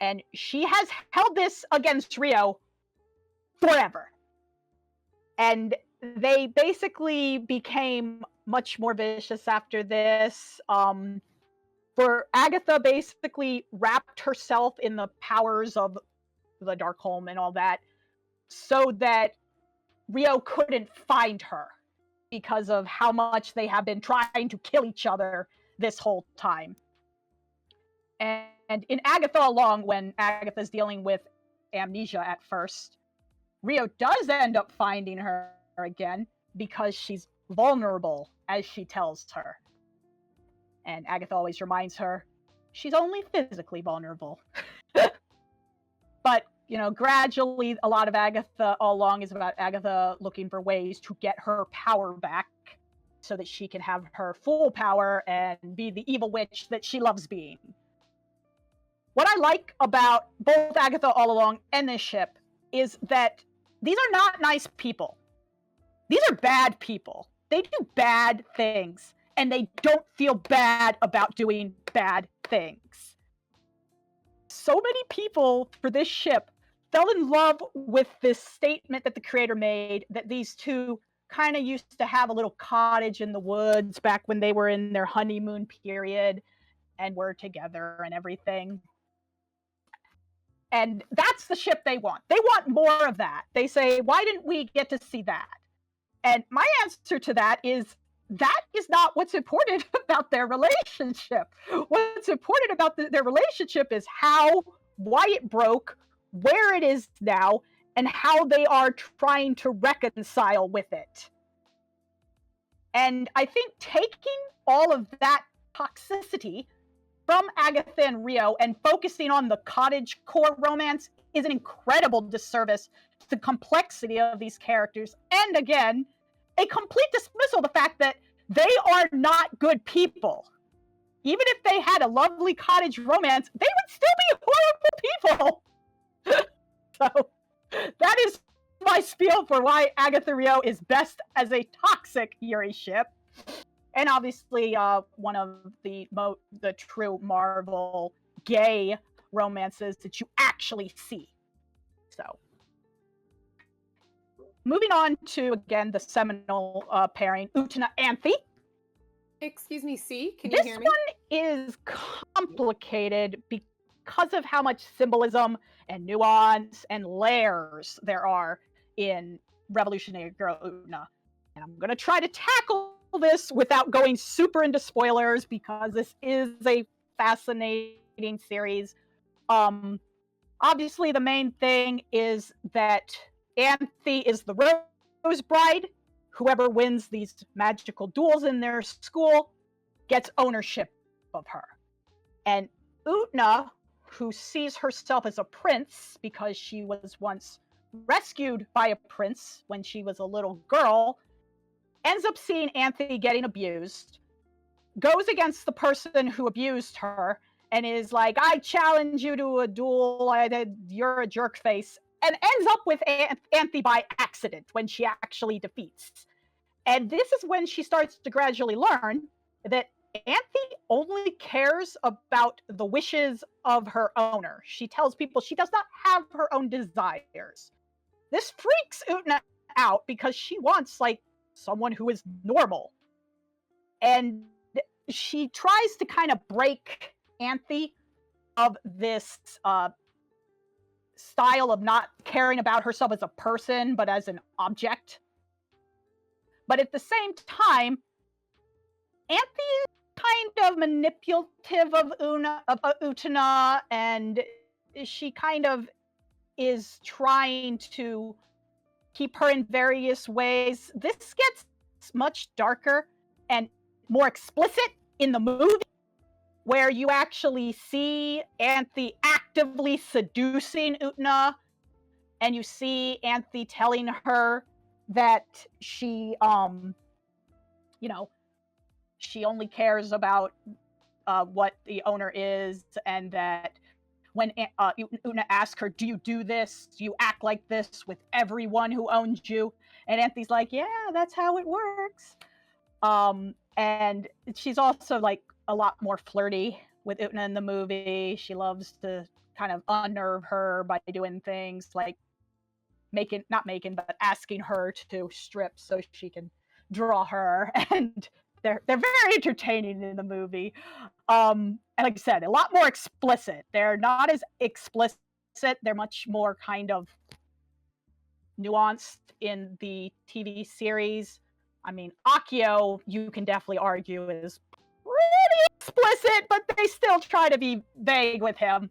Speaker 1: And she has held this against Rio forever. And they basically became much more vicious after this. For Agatha basically wrapped herself in the powers of the Darkholm and all that, so that Rio couldn't find her because of how much they have been trying to kill each other this whole time. And in Agatha Along, when Agatha's dealing with amnesia at first, Rio does end up finding her again because she's vulnerable, as she tells her. And Agatha always reminds her, she's only physically vulnerable. But, gradually, a lot of Agatha All Along is about Agatha looking for ways to get her power back so that she can have her full power and be the evil witch that she loves being. What I like about both Agatha All Along and this ship is that these are not nice people. These are bad people. They do bad things, and they don't feel bad about doing bad things. So many people for this ship fell in love with this statement that the creator made, that these two kind of used to have a little cottage in the woods back when they were in their honeymoon period and were together and everything. And that's the ship they want. They want more of that. They say, why didn't we get to see that? And my answer to that is not what's important about their relationship. What's important about their relationship is why it broke, where it is now, and how they are trying to reconcile with it. And I think taking all of that toxicity from Agatha and Rio and focusing on the cottage core romance is an incredible disservice to the complexity of these characters. And again, a complete dismissal of the fact that they are not good people. Even if they had a lovely cottage romance, they would still be horrible people. So that is my spiel for why Agatha Rio is best as a toxic Yuri ship. And obviously, one of the true Marvel gay romances that you actually see. So, moving on to, again, the seminal pairing, Utena Anthy.
Speaker 2: Excuse me, C, can you hear me?
Speaker 1: This one is complicated because of how much symbolism and nuance and layers there are in Revolutionary Girl Utena. And I'm going to try to tackle this without going super into spoilers because this is a fascinating series. Obviously, the main thing is that Anthy is the Rose Bride. Whoever wins these magical duels in their school gets ownership of her. And Utena, who sees herself as a prince because she was once rescued by a prince when she was a little girl, ends up seeing Anthy getting abused, goes against the person who abused her, and is like, I challenge you to a duel, you're a jerk face, and ends up with Anthy by accident when she actually defeats. And this is when she starts to gradually learn that Anthy only cares about the wishes of her owner. She tells people she does not have her own desires. This freaks Utena out because she wants, someone who is normal. And she tries to kind of break Anthy of this style of not caring about herself as a person, but as an object. But at the same time, Anthy is kind of manipulative of Utena, and she kind of is trying to keep her in various ways. This gets much darker and more explicit in the movie, where you actually see Anthy actively seducing Utena, and you see Anthy telling her that she, she only cares about what the owner is, and that when Utena asks her, do you do this? Do you act like this with everyone who owns you? And Anthy's like, yeah, that's how it works. And she's also a lot more flirty with Utena in the movie. She loves to kind of unnerve her by doing things like asking her to strip so she can draw her. And they're very entertaining in the movie. And like I said, a lot more explicit. They're not as explicit. They're much more kind of nuanced in the TV series. I mean, Akio, you can definitely argue, is pretty explicit, but they still try to be vague with him.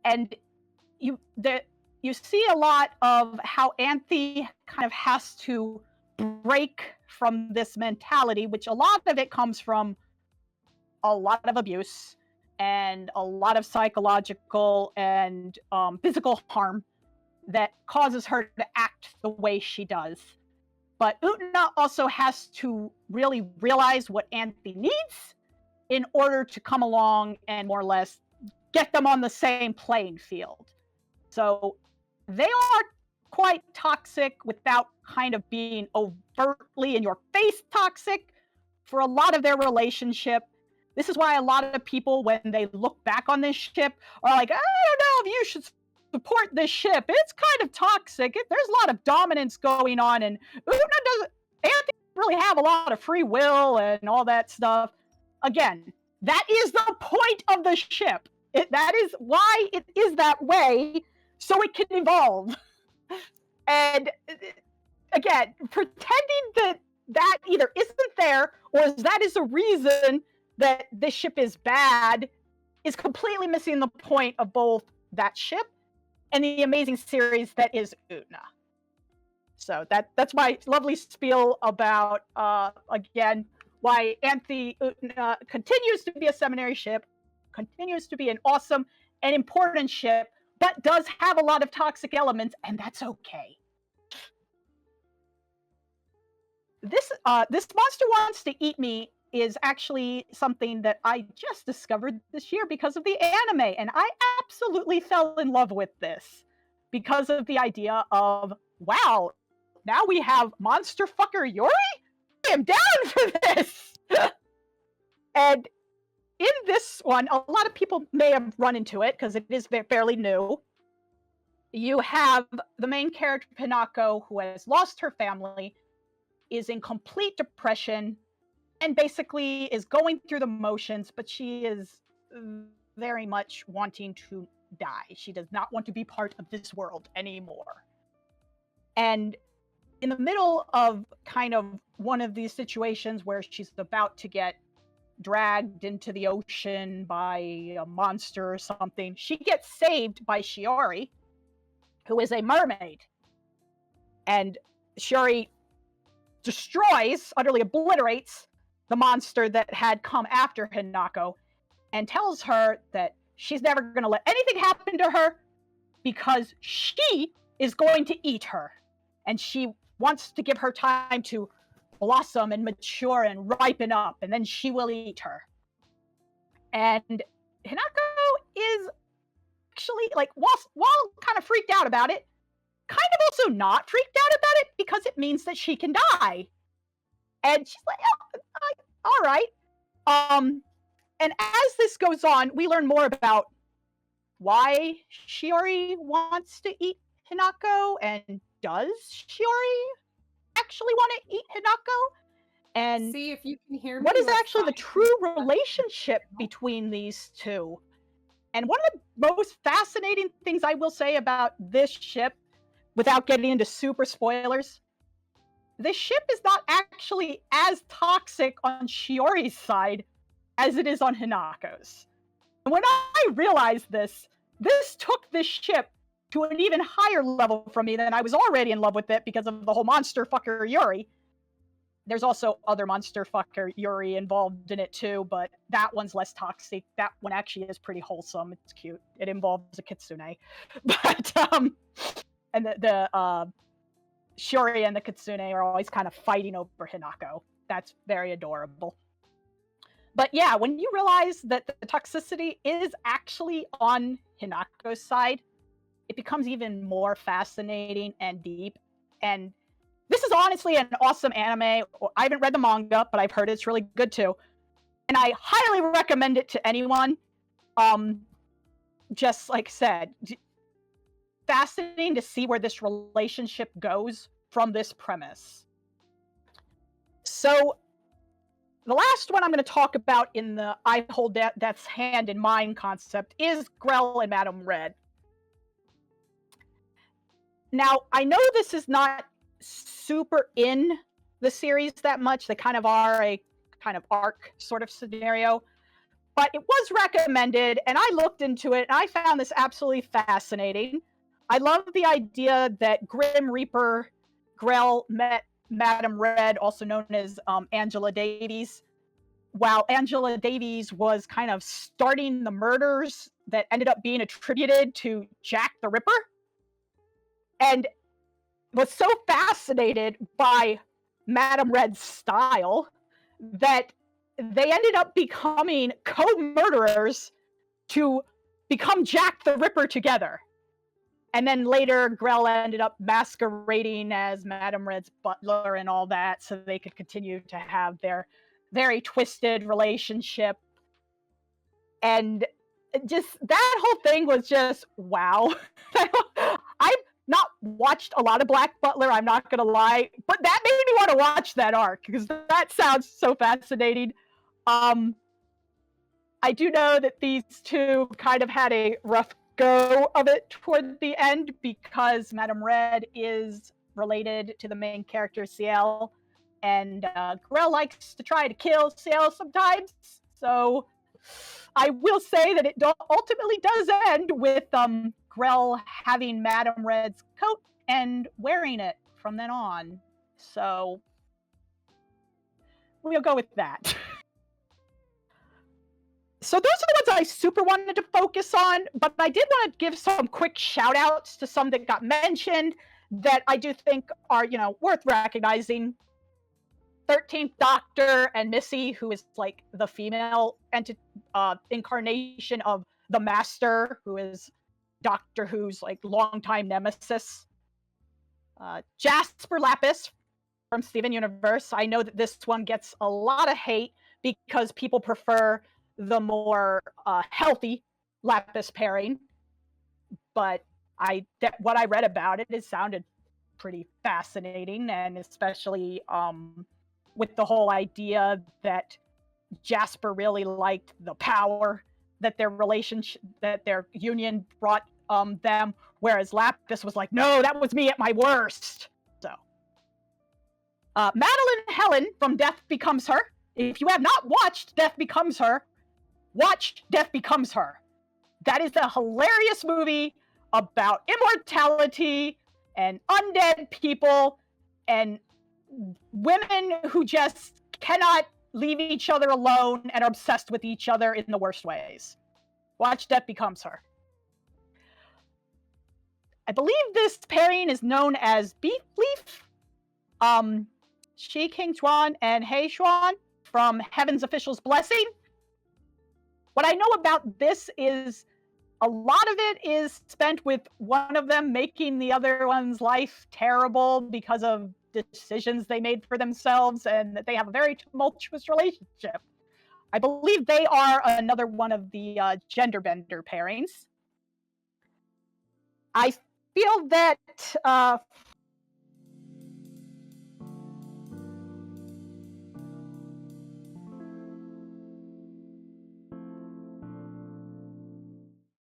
Speaker 1: And you see a lot of how Anthy kind of has to break from this mentality, which a lot of it comes from a lot of abuse and a lot of psychological and physical harm that causes her to act the way she does. But Utena also has to really realize what Anthy needs in order to come along and more or less get them on the same playing field. So they are quite toxic without kind of being overtly in your face toxic for a lot of their relationship. This is why a lot of people, when they look back on this ship, are like, I don't know if you should support this ship. It's kind of toxic. There's a lot of dominance going on, and Anthy doesn't really have a lot of free will and all that stuff. Again, that is the point of the ship. That is why it is that way, so it can evolve. And again, pretending that either isn't there or that is a reason that this ship is bad is completely missing the point of both that ship and the amazing series that is Utena. So that's my lovely spiel about, again, why Anthy Utena continues to be a seminary ship, continues to be an awesome and important ship, but does have a lot of toxic elements, and that's okay. This Monster Wants to Eat Me is actually something that I just discovered this year because of the anime, and I absolutely fell in love with this because of the idea of, wow, now we have monster fucker Yuri? I am down for this! And in this one, a lot of people may have run into it because it is fairly new. You have the main character, Hinako, who has lost her family, is in complete depression, and basically is going through the motions, but she is very much wanting to die. She does not want to be part of this world anymore. And in the middle of kind of one of these situations where she's about to get dragged into the ocean by a monster or something, she gets saved by Shiori, who is a mermaid. And Shiori destroys, utterly obliterates, the monster that had come after Hinako, and tells her that she's never going to let anything happen to her because she is going to eat her. And she wants to give her time to blossom and mature and ripen up, and then she will eat her. And Hinako is actually, like, while kind of freaked out about it, kind of also not freaked out about it because it means that she can die. And she's like, oh, all right. And as this goes on, we learn more about why Shiori wants to eat Hinako, and does Shiori actually want to eat Hinako? And
Speaker 2: see if you can hear me.
Speaker 1: What is actually the true relationship between these two? And one of the most fascinating things I will say about this ship, without getting into super spoilers, this ship is not actually as toxic on Shiori's side as it is on Hinako's. And when I realized this took this ship to an even higher level from me than I was already in love with it because of the whole monster fucker Yuri. There's also other monster fucker Yuri involved in it too, but that one's less toxic. That one actually is pretty wholesome. It's cute. It involves a kitsune. But and the Shiori and the kitsune are always kind of fighting over Hinako. That's very adorable. But yeah, when you realize that the toxicity is actually on Hinako's side, it becomes even more fascinating and deep. And this is honestly an awesome anime. I haven't read the manga, but I've heard it's really good too. And I highly recommend it to anyone. Just like I said, fascinating to see where this relationship goes from this premise. So, the last one I'm going to talk about in the I hold Death's hand in mine concept is Grell and Madame Red. Now, I know this is not super in the series that much. They kind of are a kind of arc sort of scenario. But it was recommended, and I looked into it, and I found this absolutely fascinating. I love the idea that Grim Reaper Grell met Madame Red, also known as Angela Davies, while Angela Davies was kind of starting the murders that ended up being attributed to Jack the Ripper, and was so fascinated by Madame Red's style that they ended up becoming co-murderers to become Jack the Ripper together. And then later, Grell ended up masquerading as Madame Red's butler and all that, so they could continue to have their very twisted relationship. And just that whole thing was just wow. I've not watched a lot of Black Butler, I'm not gonna lie, but that made me want to watch that arc because that sounds so fascinating. I do know that these two kind of had a rough go of it toward the end because Madame Red is related to the main character Ciel, and Grell likes to try to kill Ciel sometimes. So I will say that it ultimately does end with Grell having Madame Red's coat and wearing it from then on. So we'll go with that. So those are the ones I super wanted to focus on, but I did want to give some quick shout outs to some that got mentioned that I do think are, worth recognizing. 13th Doctor and Missy, who is like the female incarnation of the Master, who is Doctor Who's like longtime nemesis. Jasper Lapis from Steven Universe. I know that this one gets a lot of hate because people prefer the more healthy Lapis pairing, but what I read about it sounded pretty fascinating, and especially with the whole idea that Jasper really liked the power that their relationship, that their union brought them, whereas Lapis was like, no, that was me at my worst. So Madeline Helen from Death Becomes Her. If you have not watched Death Becomes Her, watch Death Becomes Her. That is a hilarious movie about immortality and undead people and women who just cannot leave each other alone and are obsessed with each other in the worst ways. Watch Death Becomes Her. I believe this pairing is known as Beef Leaf. Shi King Xuan and Hei Xuan from Heaven's Official's Blessing. What I know about this is a lot of it is spent with one of them making the other one's life terrible because of decisions they made for themselves, and that they have a very tumultuous relationship. I believe they are another one of the gender bender pairings. I feel that